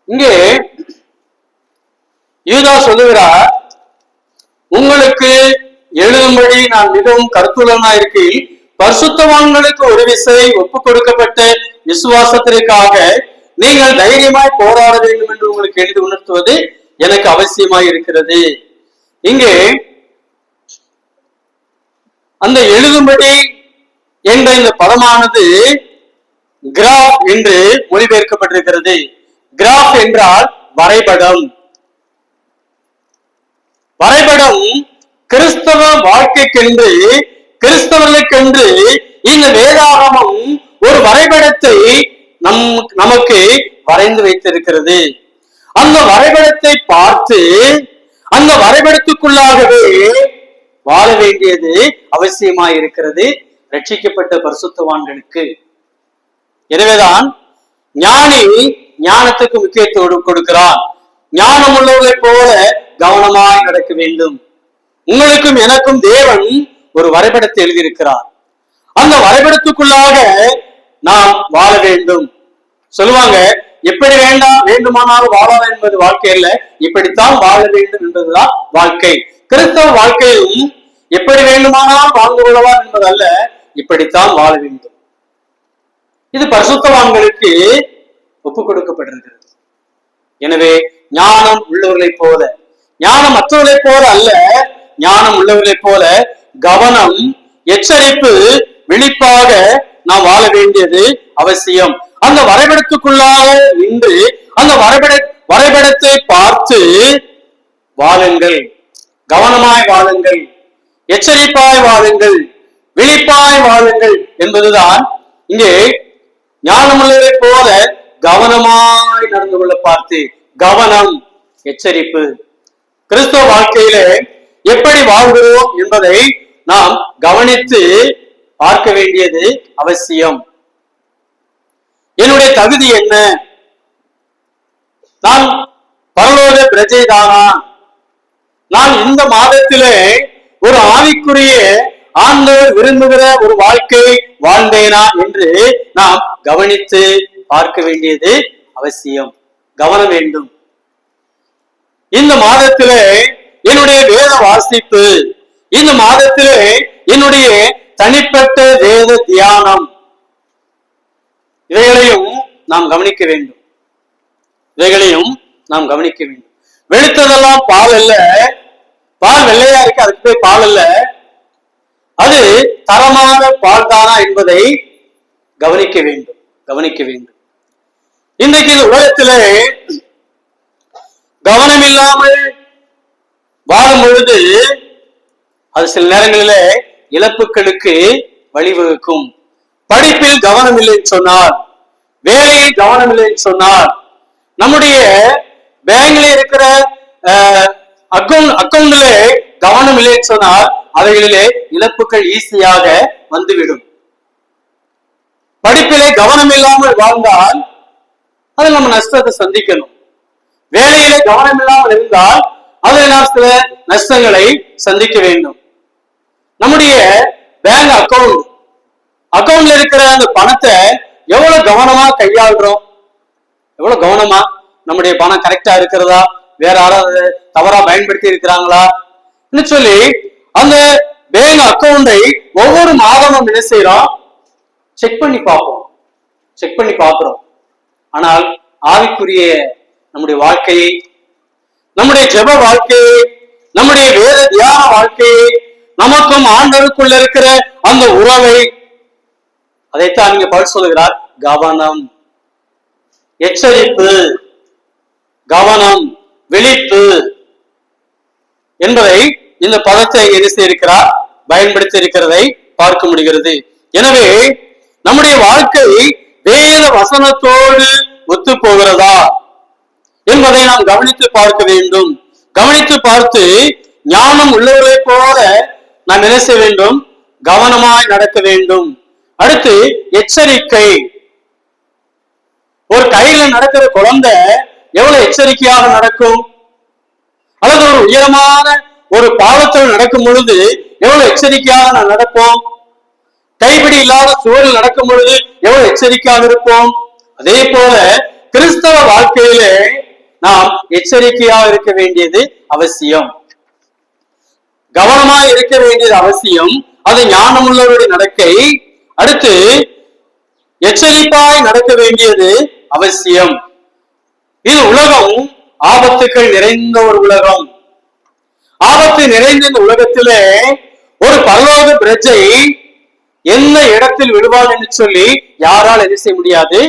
இங்கே யூதா சொல்லுகிறார், உங்களுக்கு எழுதும்படி நான் மிகவும் கருத்துள்ளனா இருக்கையில் பரிசுத்தவான்களுக்கு ஒரு விசை ஒப்புக் கொடுக்கப்பட்ட விசுவாசத்திற்காக நீங்கள் தைரியமாய் போராட வேண்டும் என்று உங்களுக்கு எழுதி உணர்த்துவது எனக்கு அவசியமாய் இருக்கிறது. இங்கே அந்த எழுதும்படி என்ற இந்த பதமானது கிராஃப் என்று மொழிபெயர்க்கப்பட்டிருக்கிறது. கிராஃப் என்றால் வரைபடம். வரைபடம் கிறிஸ்தவ வாழ்க்கைக்கென்று, கிறிஸ்தவர்களுக்கென்று இந்த வேதாகமம் ஒரு வரைபடத்தை நமக்கு வரைந்து வைத்திருக்கிறது. அந்த வரைபடத்தை பார்த்து அந்த வரைபடத்துக்குள்ளாகவே வாழ வேண்டியது அவசியமாய் இருக்கிறது ரட்சிக்கப்பட்ட பரிசுத்தவான்களுக்கு. எனவேதான் ஞானி ஞானத்துக்கு முக்கியத்துவம் கொடுக்கிறார். ஞானம் உள்ளவர்களை போல கவனமாய் நடக்க வேண்டும். உங்களுக்கும் எனக்கும் தேவன் ஒரு வரைபடத்தை எழுதியிருக்கிறார். அந்த வரைபடத்துக்குள்ளாக நாம் வாழ வேண்டும். சொல்லுவாங்க, எப்படி வேண்டுமானாலும் வாழலாம் என்பது வாழ்க்கை அல்ல, இப்படித்தான் வாழ வேண்டும் என்பதுதான் வாழ்க்கை. கிறிஸ்தவ வாழ்க்கையிலும் எப்படி வேண்டுமானாலும் வாழ்ந்து கொள்ளலாம் என்பதல்ல, இப்படித்தான் வாழ வேண்டும். இது பரிசுத்தவான்களுக்கு ஒப்புக் கொடுக்கப்பட்டிருக்கிறது. எனவே ஞானம் உள்ளவர்களைப் போல, ஞானம் மற்றவர்களைப் போல அல்ல, ஞானம் உள்ளவர்களைப் போல கவனம், எச்சரிப்பு, விழிப்பாக நாம் வாழ வேண்டியது அவசியம். அந்த வரைபடத்துக்குள்ளாக நின்று அந்த வரைபடத்தை பார்த்து வாழுங்கள், கவனமாய் வாழுங்கள், எச்சரிப்பாய் வாழுங்கள், விழிப்பாய் வாழுங்கள் என்பதுதான் இங்கே ஞானமுள்ளவரை போல கவனமாய் நடந்து கொள்ள பார்த்து. கவனம், எச்சரிப்பு. கிறிஸ்தவ வாழ்க்கையிலே எப்படி வாழ்கிறோம் என்பதை நாம் கவனித்து பார்க்க வேண்டியது அவசியம். என்னுடைய தகுதி என்ன? நான் பரலோக பிரஜைதானா? நான் இந்த மாதத்திலே ஒரு ஆவிக்குரிய ஆண்டவர் விரும்புகிற ஒரு வாழ்க்கை வாழ்ந்தேனா என்று நாம் கவனித்து பார்க்க வேண்டியது அவசியம். கவனம் வேண்டும். இந்த மாதத்திலே என்னுடைய வேத வாசிப்பு, இந்த மாதத்திலே என்னுடைய தனிப்பட்ட வேத தியானம், இவைகளையும் நாம் கவனிக்க வேண்டும். வெளுத்ததெல்லாம் பால் அல்ல, பால் வெள்ளையா இருக்கு, அதுக்கு போய் பால் அல்ல, அது தரமான பால் தானா என்பதை கவனிக்க வேண்டும். இன்றைக்கு இந்த உலகத்திலே கவனம் இல்லாமல் வாழும் பொழுது அது சில நேரங்களிலே இழப்புகளுக்கு வழிவகுக்கும். படிப்பில் கவனம் இல்லைன்னு சொன்னார், வேலையில் கவனம் இல்லைன்னு சொன்னார், நம்முடைய பேங்க்ல இருக்கிற அக்கௌண்ட்ல கவனம் இல்லைன்னு சொன்னால் அவைகளிலே இழப்புகள் ஈஸியாக வந்துவிடும். படிப்பிலே கவனம் இல்லாமல் வாழ்ந்தால் அதில் நம்ம நஷ்டத்தை சந்திக்கணும். வேலையிலே கவனம் இல்லாமல் இருந்தால் அதில் நாம் சில நஷ்டங்களை சந்திக்க வேண்டும். நம்முடைய பேங்க் அக்கௌண்ட்ல இருக்கிற அந்த பணத்தை எவ்வளவு கவனமா கையாளுறோம், எவ்வளவு கவனமா நம்முடைய பணம் கரெக்டா இருக்கிறதா, வேற யாராவது தவறா பயன்படுத்தி இருக்கிறாங்களா சொல்லி அந்த பேங்க் அக்கௌண்டை ஒவ்வொரு மாதமும் என்ன செய்யறோம், செக் பண்ணி பார்க்கிறோம். ஆனால் ஆவிக்குரிய நம்முடைய வாழ்க்கையை, நம்முடைய ஜெப வாழ்க்கையை, நம்முடைய வேத தியான வாழ்க்கையை, நமக்கும் ஆண்டவருக்குள்ள இருக்கிற அந்த உறவை, அதைத்தான் நீங்க பவுல் சொல்லுகிறார், கவனம், எச்சரிப்பு, கவனம், விழிப்பு என்பதை இந்த பதத்தை என்ன செய்திருக்கிறார், பயன்படுத்தி இருக்கிறதை பார்க்க முடிகிறது. எனவே நம்முடைய வாழ்க்கை வேத வசனத்தோடு ஒத்து போகிறதா என்பதை நாம் கவனித்து பார்க்க வேண்டும். கவனித்து பார்த்து ஞானம் உள்ளவர்களை போல நாம் என்ன செய்ய வேண்டும், கவனமாய் நடக்க வேண்டும். அடுத்து எச்சரிக்கை. ஒரு கையில நடக்கிற குழந்தை எவ்வளவு எச்சரிக்கையாக நடக்கும், அல்லது ஒரு உயரமான ஒரு பாவத்தில் நடக்கும் பொழுது எவ்வளவு எச்சரிக்கையாக நாம் நடப்போம், கைப்பிடி இல்லாத சுவரில் நடக்கும் பொழுது எவ்வளவு எச்சரிக்கையாக இருப்போம். அதே போல கிறிஸ்தவ வாழ்க்கையிலே நாம் எச்சரிக்கையாக இருக்க வேண்டியது அவசியம், கவனமாய் இருக்க வேண்டியது அவசியம். அது ஞானம் உள்ளவருடைய நடக்கை. அடுத்து எச்சரிப்பாய் நடக்க வேண்டியது அவசியம். இது உலகம் ஆபத்துக்கள் நிறைந்த ஒரு உலகம். ஆபத்து நிறைந்த இந்த உலகத்திலே ஒரு பரலோக பிரஜை என்ன இடத்தில் விடுவாள் என்று சொல்லி யாரால் எது செய்ய முடியாது,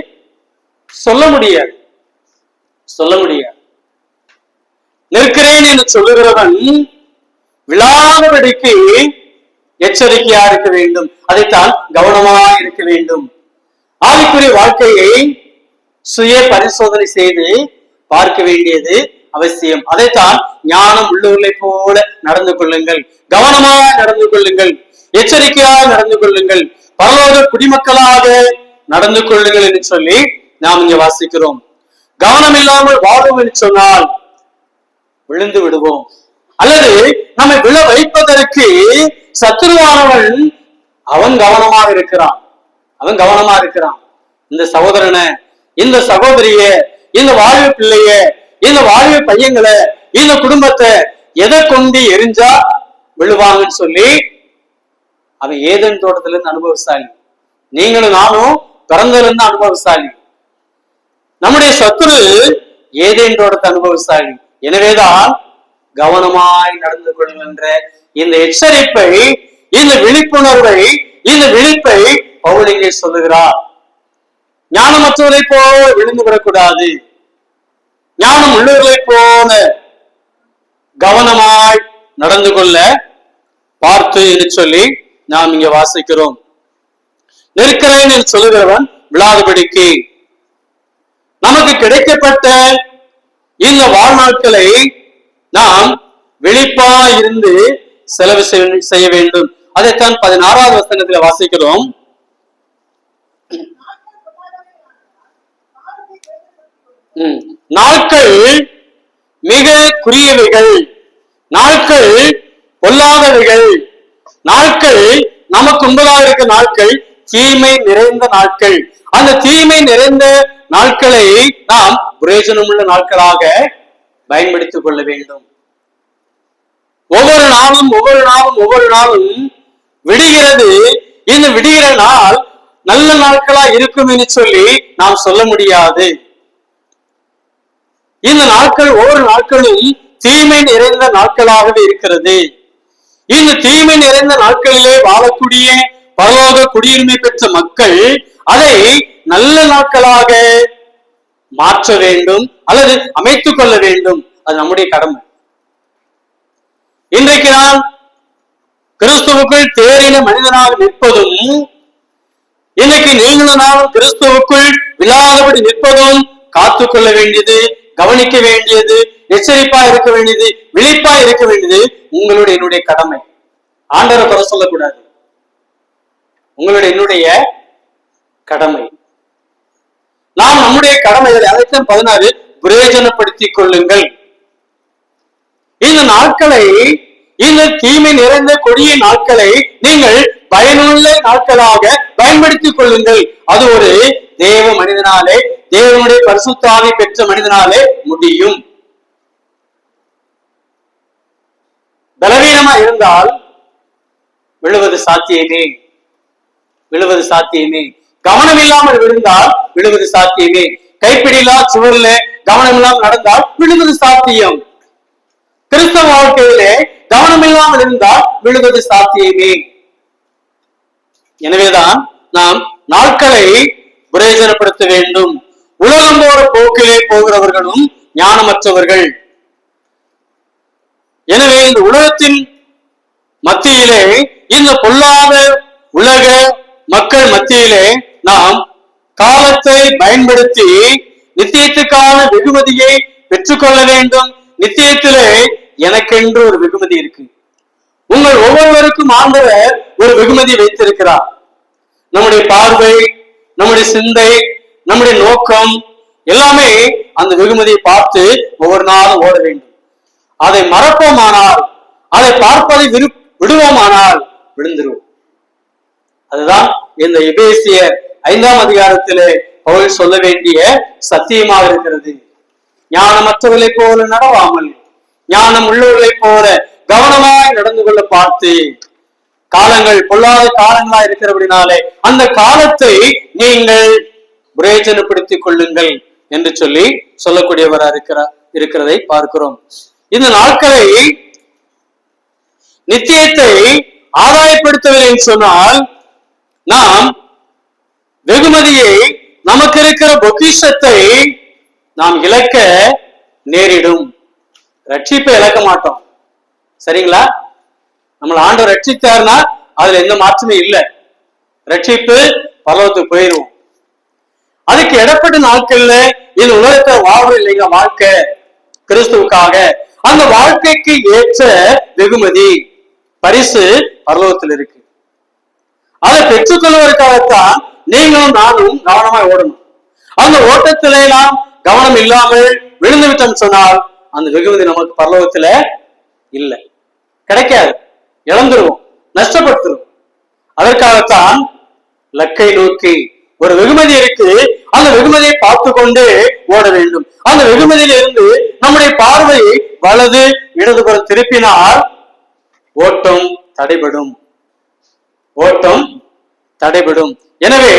சொல்ல முடியாது. நிற்கிறேன் என்று சொல்லுகிறவன் விழாதபடிக்கு எச்சரிக்கையா இருக்க வேண்டும். அதைத்தான் கவனமாக இருக்க வேண்டும். ஆவிக்குரிய வாழ்க்கையை சுய பரிசோதனை செய்து பார்க்க வேண்டியது அவசியம். அதைத்தான் ஞானம் உள்ளவர்களை போல நடந்து கொள்ளுங்கள், கவனமாக நடந்து கொள்ளுங்கள், எச்சரிக்கையாக நடந்து கொள்ளுங்கள், பரலோக குடிமக்களாக நடந்து கொள்ளுங்கள் என்று சொல்லி நாம் இங்க வாசிக்கிறோம். கவனம் இல்லாமல் வாழும் என்று சொன்னால் விழுந்து விடுவோம், அல்லது நம்மை விழ வைப்பதற்கு சத்துருவானவன் அவன் கவனமாக இருக்கிறான். இந்த சகோதரனை, இந்த சகோதரிய, இந்த வாழ்வு பிள்ளைய, இந்த வாழ்வு பையங்களை, இந்த குடும்பத்தை எதை கொண்டு எரிஞ்சா விழுவாங்கன்னு சொல்லி அவன் ஏதேன் தோட்டத்துல இருந்து அனுபவசாலி. நீங்களும் நானும் பிறந்ததுல இருந்து அனுபவசாலி. நம்முடைய சத்துரு ஏதேன் தோட்டத்தை அனுபவசாலி. எனவேதான் கவனமாய் நடந்து கொள்கின்ற இந்த எச்சரிப்பை, இந்த விழிப்புணர்வை, இந்த விழிப்பை பவுல் இங்கே சொல்லுகிறார். ஞானமற்றவரை போல விழுந்து விடக்கூடாது, ஞானம் உள்ளவர்களை போல கவனமாய் நடந்து கொள்ள பார்த்து என்று சொல்லி நாம் இங்க வாசிக்கிறோம். நிற்கிறேன் என்று சொல்லுகிறவன் விழாதபடிக்கு நமக்கு கிடைக்கப்பட்ட இந்த வாழ்நாட்களை நாம் விழிப்பா இருந்து செலவு செய்ய வேண்டும். அதைத்தான் 16வது வசனத்தில் வாசிக்கிறோம். நாட்கள் மிக குறியவைகள், நாட்கள் பொல்லாதவைகள், நாட்கள் நமக்கு உண்பதாக இருக்க நாட்கள் தீமை நிறைந்த நாட்கள். அந்த தீமை நிறைந்த நாட்களை நாம் பிரயோஜனமுள்ள நாட்களாக பயன்படுத்திக் கொள்ள வேண்டும். ஒவ்வொரு நாளும் விடுகிறது. இந்த விடுகிற நாள் நல்ல நாட்களா இருக்கும் என்று சொல்லி நாம் சொல்ல முடியாது. இந்த நாட்கள் ஒவ்வொரு நாட்களும் தீமை நிறைந்த நாட்களாகவே இருக்கிறது. இந்த தீமை நிறைந்த நாட்களிலே வாழக்கூடிய பரலோக குடியுரிமை பெற்ற மக்கள் அதை நல்ல நாட்களாக மாற்ற வேண்டும் அல்லது அமைத்துக் கொள்ள வேண்டும். அது நம்முடைய கடமை. இன்றைக்கு நான் கிறிஸ்துவுக்குள் தேறின மனிதனாக நிற்பதும், இன்னைக்கு நீண்ட நாளும் கிறிஸ்துவுக்குள் விழாதபடி நிற்பதும் காத்துக்கொள்ள வேண்டியது, கவனிக்க வேண்டியது, எச்சரிப்பா இருக்க வேண்டியது, விழிப்பா இருக்க வேண்டியது உங்களுடைய என்னுடைய கடமை. ஆண்டவரை குறை சொல்லக்கூடாது, உங்களுடைய என்னுடைய கடமை. நாம் நம்முடைய கடமைகளை அதைத்தான் 16 பிரயோஜனப்படுத்திக் கொள்ளுங்கள். இந்த நாட்களை, இந்த தீமை நிறைந்த கொடிய நாட்களை நீங்கள் பயனுள்ள நாட்களாக பயன்படுத்திக் கொள்ளுங்கள். அது ஒரு தேவ மனிதனாலே, தேவனுடைய பரிசுத்தாவி பெற்ற மனிதனாலே முடியும். பலவீனமா இருந்தால் விழுவது சாத்தியமே. கவனம் இல்லாமல் விழுந்தால் விழுவது சாத்தியமே. கைப்பிடிலா சுவர்ல கவனம் இல்லாமல் நடந்தால் விழுவது சாத்தியம். கிறிஸ்தவ வாழ்க்கையிலே கவனம் இல்லாமல் இருந்தால் விழுவது சாத்தியமே. எனவேதான் நாம் நாட்களை பிரயோஜனப்படுத்த வேண்டும். உலகம் போற போக்கிலே போகிறவர்களும் ஞானமற்றவர்கள். எனவே இந்த உலகத்தின் மத்தியிலே, இந்த பொல்லாத உலக மக்கள் மத்தியிலே நாம் காலத்தை பயன்படுத்தி நித்தியத்துக்கான வெகுமதியை பெற்றுக்கொள்ள வேண்டும். நித்தியத்திலே எனக்கென்று ஒரு வெகுமதி இருக்கு. உங்கள் ஒவ்வொருவருக்கும் ஆண்டவர் ஒரு வெகுமதி வைத்திருக்கிறார். நம்முடைய பார்வை, நம்முடைய சிந்தை, நம்முடைய நோக்கம் எல்லாமே அந்த வெகுமதியை பார்த்து ஒவ்வொரு நாளும் ஓட வேண்டும். அதை மறப்போமானால், அதை பார்ப்பதை விடுவோமானால் விழுந்துருவோம். அதுதான் இந்த எபேசியர் 5ஆம் அதிகாரத்திலே பவுல் சொல்ல வேண்டிய சத்தியமாக இருக்கிறது. ஞானமற்றவர்களை போல நடவாமல் ஞானம் உள்ளவர்களை போல கவனமாய் நடந்து கொள்ள பார்த்து, காலங்கள் பொல்லாத காலங்களா இருக்கிறபடினாலே அந்த காலத்தை நீங்கள் பிரயோஜனப்படுத்திக் கொள்ளுங்கள் என்று சொல்லி சொல்லக்கூடியவரா இருக்கிறதை பார்க்கிறோம். இந்த நாட்களை, நித்தியத்தை ஆதாயப்படுத்தவில்லை சொன்னால் நாம் வெகுமதியை, நமக்கு இருக்கிற பொக்கிஷத்தை நாம் இழக்க நேரிடும். ரட்சிப்பை இழக்க மாட்டோம். சரிங்களா? நம்மளை ஆண்டவர் ரட்சித்தார்னா அதுல எந்த மாற்றமே இல்லை. ரட்சிப்பு பரலோகத்துக்கு போயிடுவோம். அதுக்கு இடப்பட்ட நாட்கள்ல இந்த உலகத்தை வாழ்வு இல்லைங்க வாழ்க்கை கிறிஸ்துவுக்காக. அந்த வாழ்க்கைக்கு ஏற்ற வெகுமதி பரிசு பரலோகத்தில் இருக்கு. அதை பெற்றுக்கொள்வதற்காகத்தான் நீங்களும் நானும் கவனமாய் ஓடணும். அந்த ஓட்டத்திலே நாம் கவனம் இல்லாமல் விழுந்து விட்டோம் சொன்னால் அந்த வெகுமதி நமக்கு பரலோகத்துல இல்லை, கிடைக்காது, இழந்துருவோம், நஷ்டப்படுத்துவோம். அதற்காகத்தான் லக்கை நோக்கி ஒரு வெகுமதி இருக்கு, அந்த வெகுமதியை பார்த்து கொண்டு ஓட வேண்டும். அந்த வெகுமதியில இருந்து நம்முடைய பார்வையை வலது இடதுபுறம் திருப்பினால் ஓட்டம் தடைபடும், ஓட்டம் தடைபடும். எனவே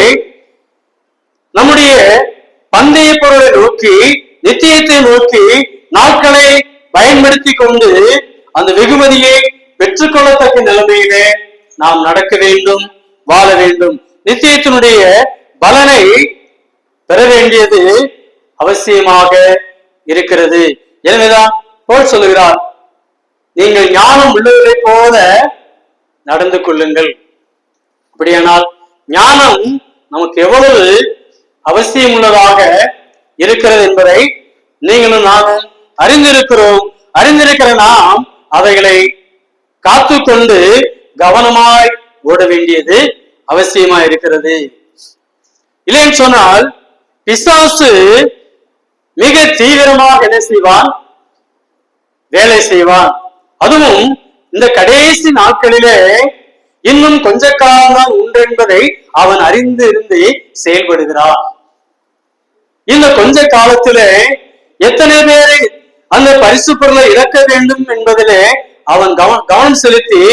நம்முடைய பந்தய பொருளை நோக்கி, நித்தியத்தை நோக்கி நாட்களை பயன்படுத்தி கொண்டு அந்த வெகுமதியை பெற்றுக்கொள்ளத்தக்க நிலைமையிலே நாம் நடக்க வேண்டும், வாழ வேண்டும். நித்தியத்தினுடைய பலனை பெற வேண்டியது அவசியமாக இருக்கிறது. எனவேதான் போல் சொல்லுகிறார், நீங்கள் ஞானம் உள்ளவரை போல நடந்து கொள்ளுங்கள். அப்படியானால் ஞானம் நமக்கு எவ்வளவு அவசியம் உள்ளதாக இருக்கிறது என்பதை நீங்களும் நானும் அறிந்திருக்கிறோம். அறிந்திருக்கிற நாம் அவைகளை காத்து கொண்டு கவனமாய் ஓட வேண்டியது அவசியமா இருக்கிறது. இல்லைன்னு சொன்னால் பிசாசு மிக தீவிரமாக என்ன செய்வான்? வேலை செய்வான். அதுவும் இந்த கடைசி நாட்களிலே இன்னும் கொஞ்ச காலம்தான் உண்டு என்பதை அவன் அறிந்து இருந்து செயல்படுகிறான். இந்த கொஞ்ச காலத்திலே எத்தனை பேரை அந்த பரிசு பொருளை இழக்க வேண்டும் என்பதிலே அவன் கவனம் செலுத்தி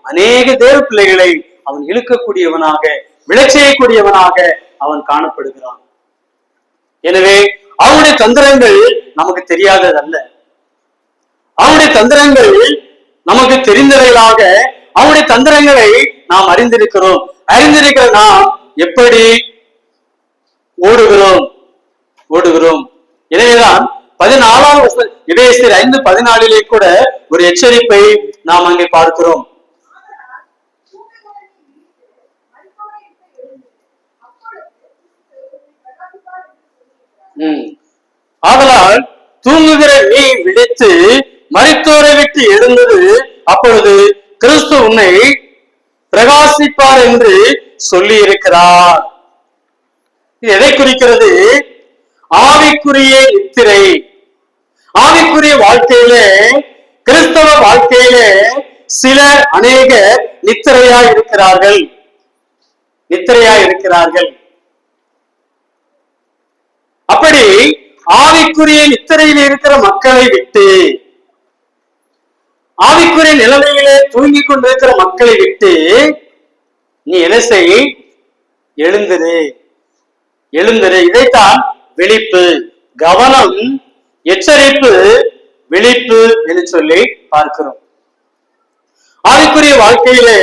அநேக தேவ பிள்ளைகளை அவன் இழுக்கக்கூடியவனாக, விழச் செய்யக்கூடியவனாக அவன் காணப்படுகிறான். எனவே அவனுடைய தந்திரங்கள் நமக்கு தெரியாததல்ல, அவனுடைய தந்திரங்கள் நமக்கு தெரிந்தவைகளாக அவனுடைய தந்திரங்களை நாம் அறிந்திருக்கிறோம். அறிந்திருக்கிற நாம் எப்படி ஓடுகிறோம். எனவேதான் 14 எபேசியர் 5:14 கூட ஒரு எச்சரிப்பை நாம் அங்கே பார்க்கிறோம். ஆதலால் தூங்குகிற நீ விழித்து மரித்தோரை விட்டு எழுந்தது, அப்பொழுது கிறிஸ்து உன்னை பிரகாசிப்பார் என்று சொல்லி இருக்கிறார். எதை குறிக்கிறது? ஆவிக்குரிய நித்திரை. ஆவிக்குரிய வாழ்க்கையிலே, கிறிஸ்தவ வாழ்க்கையிலே சிலர் அநேக நித்திரையாய் இருக்கிறார்கள். அப்படி ஆவிக்குரிய நித்திரையில் இருக்கிற மக்களை விட்டு, ஆவிக்குரிய நிலைமையிலே தூங்கிக் கொண்டிருக்கிற மக்களை விட்டு நீ என்ன செய்? எழுந்திரு. இதைத்தான் விழிப்பு, கவனம், எச்சரிப்பு, விழிப்பு என்று சொல்லி பார்க்கிறோம். ஆவிக்குரிய வாழ்க்கையிலே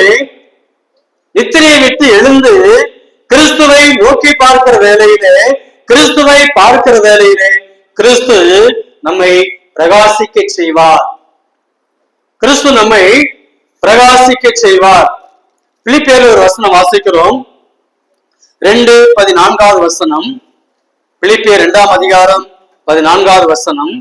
நித்திரையை விட்டு எழுந்து கிறிஸ்துவை நோக்கி பார்க்கிற வேளையிலே, கிறிஸ்துவை பார்க்கிற வேளையிலே கிறிஸ்து நம்மை பிரகாசிக்க செய்வார். கிறிஸ்து நம்மை பிரகாசிக்க செய்வார். பிலிப்பியரில் ஒரு வசனம் வாசிக்கிறோம், 2:14 வசனம். பிலிப்பியர் 2ஆம் அதிகாரம் 14வது வசனம்.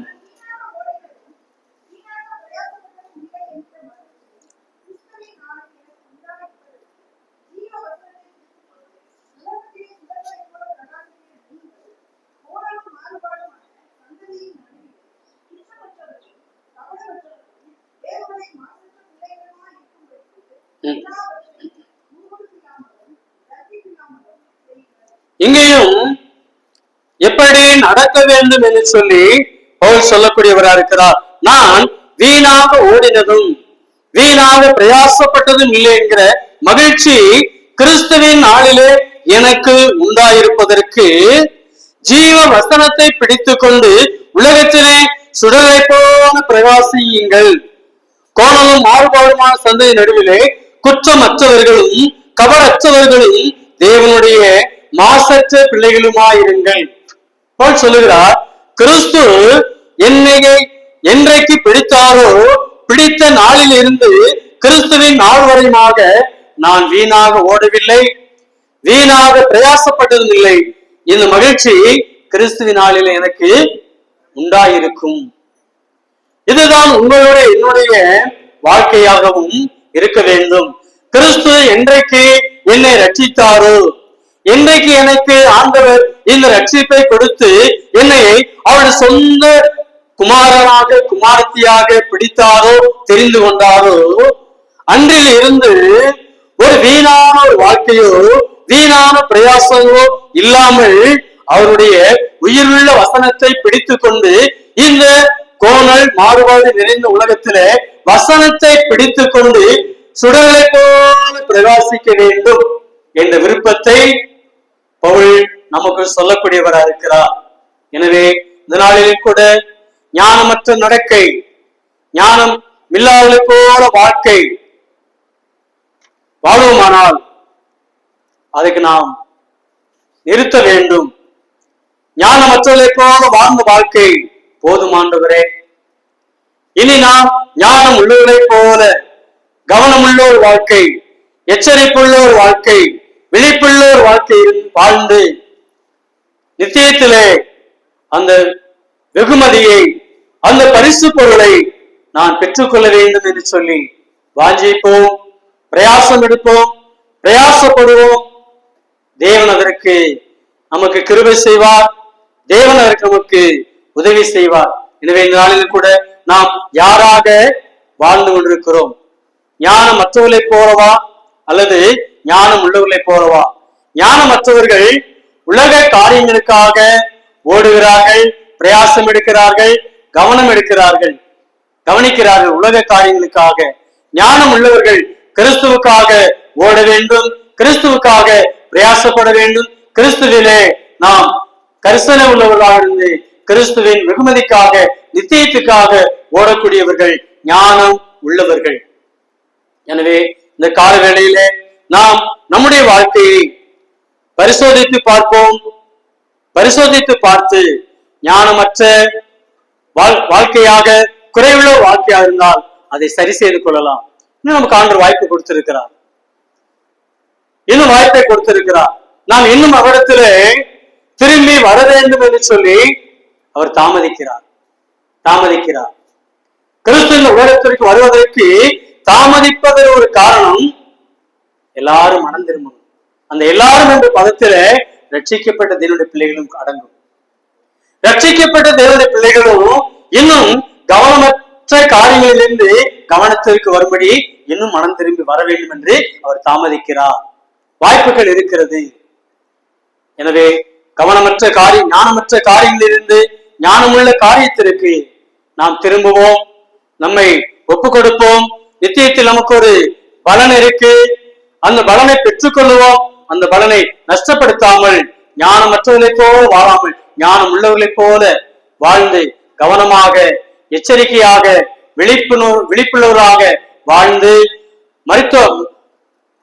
இங்கேயும் எப்படி நடக்க வேண்டும் என்று சொல்லி பவுல் சொல்லக்கூடியவரா இருக்கிறார். நான் வீணாக ஓடினதும் வீணாக பிரயாசப்பட்டதும் இல்லை என்கிற மகிழ்ச்சி கிறிஸ்துவின் நாளிலே எனக்கு உண்டாயிருப்பதற்கு ஜீவ வசனத்தை பிடித்துக் கொண்டு உலகத்திலே சுடரை போல பிரகாசியுங்கள். கோணலும் மாறுபாடுமான சந்தை நடுவிலே குற்றமற்றவர்களும் கபடற்றவர்களும் தேவனுடைய மாசற்ற பிள்ளைகளுமாயிருங்கள். போல் சொல்லுகிறார், கிறிஸ்து என்றைக்கு பிடித்தாரோ பிடித்த நாளில் இருந்து கிறிஸ்துவின் நாள் வரையுமாக நான் வீணாக ஓடவில்லை, வீணாக பிரயாசப்பட்டதும் இல்லை. இந்த மகிழ்ச்சி கிறிஸ்துவின் நாளில் எனக்கு உண்டாயிருக்கும். இதுதான் உங்களுடைய என்னுடைய வாழ்க்கையாகவும் இருக்க வேண்டும். கிறிஸ்து என்றைக்கு என்னை ரட்சித்தாரோ, என்றைக்கு எனக்கு ஆண்டவர் இந்த ரட்சிப்பை கொடுத்து என்னை அவருடைய சொந்த குமாரனாக குமாரத்தியாக பிடித்தாரோ, தெரிந்து கொண்டாரோ, அன்றில் இருந்து ஒரு வீணான ஒரு வாழ்க்கையோ வீணான பிரயாசங்களோ இல்லாமல் அவருடைய உயிருள்ள வசனத்தை பிடித்து கொண்டு இந்த கோணல் மாறுபாடு நிறைந்த உலகத்தில வசனத்தை பிடித்து கொண்டு சுடர்களை போல பிரகாசிக்க வேண்டும் என்ற விருப்பத்தை பவுல் நமக்கு சொல்லக்கூடியவராக இருக்கிறார். எனவே இந்த நாளில் கூட ஞானமற்ற நடக்கை, ஞானம் இல்லாதவர்களை போல வாழ்க்கை வாழ்வோமானால் அதுக்கு நாம் நிறுத்த வேண்டும். ஞானமற்றவர்களை போல வாழ்ந்த வாழ்க்கை போதுமாண்டவரே, இனி நாம் ஞானம் உள்ளவர்களை போல கவனமுள்ள ஒரு வாழ்க்கை, எச்சரிப்புள்ள ஒரு வாழ்க்கை, விழிப்புள்ள ஒரு வாழ்க்கையில் வாழ்ந்து நித்தியத்திலே அந்த வெகுமதியை, அந்த பரிசு பொருளை நான் பெற்றுக்கொள்ள வேண்டும் என்று சொல்லி வாஞ்சிப்போம், பிரயாசம் எடுப்போம், பிரயாசப்படுவோம். தேவன் அதற்கு நமக்கு கிருபை செய்வார், தேவன் அதற்கு நமக்கு உதவி செய்வார். எனவே இந்த நாளில் கூட நாம் யாராக வாழ்ந்து கொண்டிருக்கிறோம்? ஞானம் மற்றவர்களை போலவா அல்லது ஞானம் உள்ளவர்களை போலவா? ஞானமற்றவர்கள் உலக காரியங்களுக்காக ஓடுகிறார்கள், பிரயாசம் எடுக்கிறார்கள், கவனம் எடுக்கிறார்கள், கவனிக்கிறார்கள் உலக காரியங்களுக்காக. ஞானம் உள்ளவர்கள் கிறிஸ்துவுக்காக ஓட வேண்டும், கிறிஸ்துவுக்காக பிரயாசப்பட வேண்டும், கிறிஸ்துவிலே நாம் கரிசனை உள்ளவர்களாக இருந்து கிறிஸ்துவின் வெகுமதிக்காக நித்தியத்துக்காக ஓடக்கூடியவர்கள் ஞானம் உள்ளவர்கள். எனவே இந்த கால வேளையிலே நாம் நம்முடைய வாழ்க்கையை பரிசோதித்து பார்ப்போம். பரிசோதித்து பார்த்து ஞானமற்ற வாழ்க்கையாக, குறைவுள்ள வாழ்க்கையாக இருந்தால் அதை சரி செய்து கொள்ளலாம். இன்னும் நமக்கு ஆண்டவர் வாய்ப்பு கொடுத்திருக்கிறார், இன்னும் வாய்ப்பை கொடுத்திருக்கிறார். நாம் இன்னும் அவரிடத்திலே திரும்பி வர வேண்டும் என்று சொல்லி அவர் தாமதிக்கிறார். கிறிஸ்து இந்த உலகத்திற்கு வருவதற்கு தாமதிப்பதற்கு ஒரு காரணம், எல்லாரும் மனம் திரும்பணும். அந்த எல்லாரும் என்ற பதத்தில ரட்சிக்கப்பட்ட தேவனுடைய பிள்ளைகளும் அடங்கும். ரட்சிக்கப்பட்ட தேவனுடைய பிள்ளைகளும் இன்னும் கவனமற்ற காரியங்களிலிருந்து கவனத்திற்கு வரும்படி இன்னும் மனம் திரும்பி வர வேண்டும் என்று அவர் தாமதிக்கிறார். வாய்ப்புகள் இருக்கிறது. எனவே கவனமற்ற காரியம், ஞானமற்ற காரியங்களிலிருந்து ஞானமுள்ள காரியத்திற்கு நாம் திரும்புவோம், நம்மை ஒப்பு கொடுப்போம். நித்தியத்தில் நமக்கு ஒரு பலன் இருக்கு, அந்த பலனை பெற்றுக்கொள்ளுவோம். அந்த பலனை நஷ்டப்படுத்தாமல் ஞானமற்றவர்களை போல வாழாமல் ஞானம் உள்ளவர்களை போல வாழ்ந்து கவனமாக, எச்சரிக்கையாக, விழிப்புள்ளவராக வாழ்ந்து மருத்துவ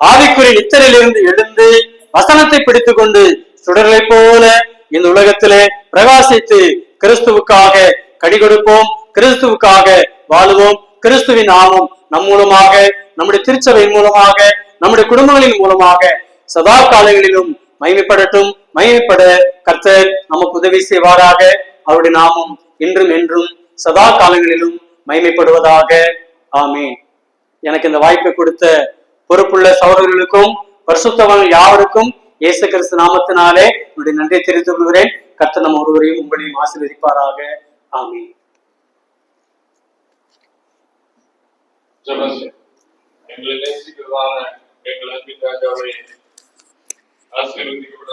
ஆவிக்குரிய நித்தரிலிருந்து எழுந்து வசனத்தை பிடித்துக் கொண்டு சுடர்களை போல இந்த உலகத்திலே பிரகாசித்து கிறிஸ்துவுக்காக கடி கொடுப்போம், கிறிஸ்துவுக்காக வாழுவோம். கிறிஸ்துவின் நாமம் நம் மூலமாக, நம்முடைய திருச்சபையின் மூலமாக, நம்முடைய குடும்பங்களின் மூலமாக சதா காலங்களிலும் மகிமைப்படட்டும். மகிமைப்பட கர்த்தர் நமக்கு உதவி செய்வாராக. அவருடைய நாமம் இன்றும் என்றும் சதா காலங்களிலும் மகிமைப்படுவதாக. ஆமென். எனக்கு இந்த வாய்ப்பை கொடுத்த பொறுப்புள்ள சகோதரர்களுக்கும் பரிசுத்தவான்கள் யாவருக்கும் இயேசு கிறிஸ்து நாமத்தினாலே உங்களுடைய நன்றியை தெரிவித்துக் கொள்கிறேன். கர்த்தர் நம் ஒருவரையும் உங்களையும் ஆசீர்வதிப்பாராக. ஆமென். எங்களை நேசிக்கிறதான எங்கள் அன்பின் ராஜாவை ஆசீர்வதிக்கப்பட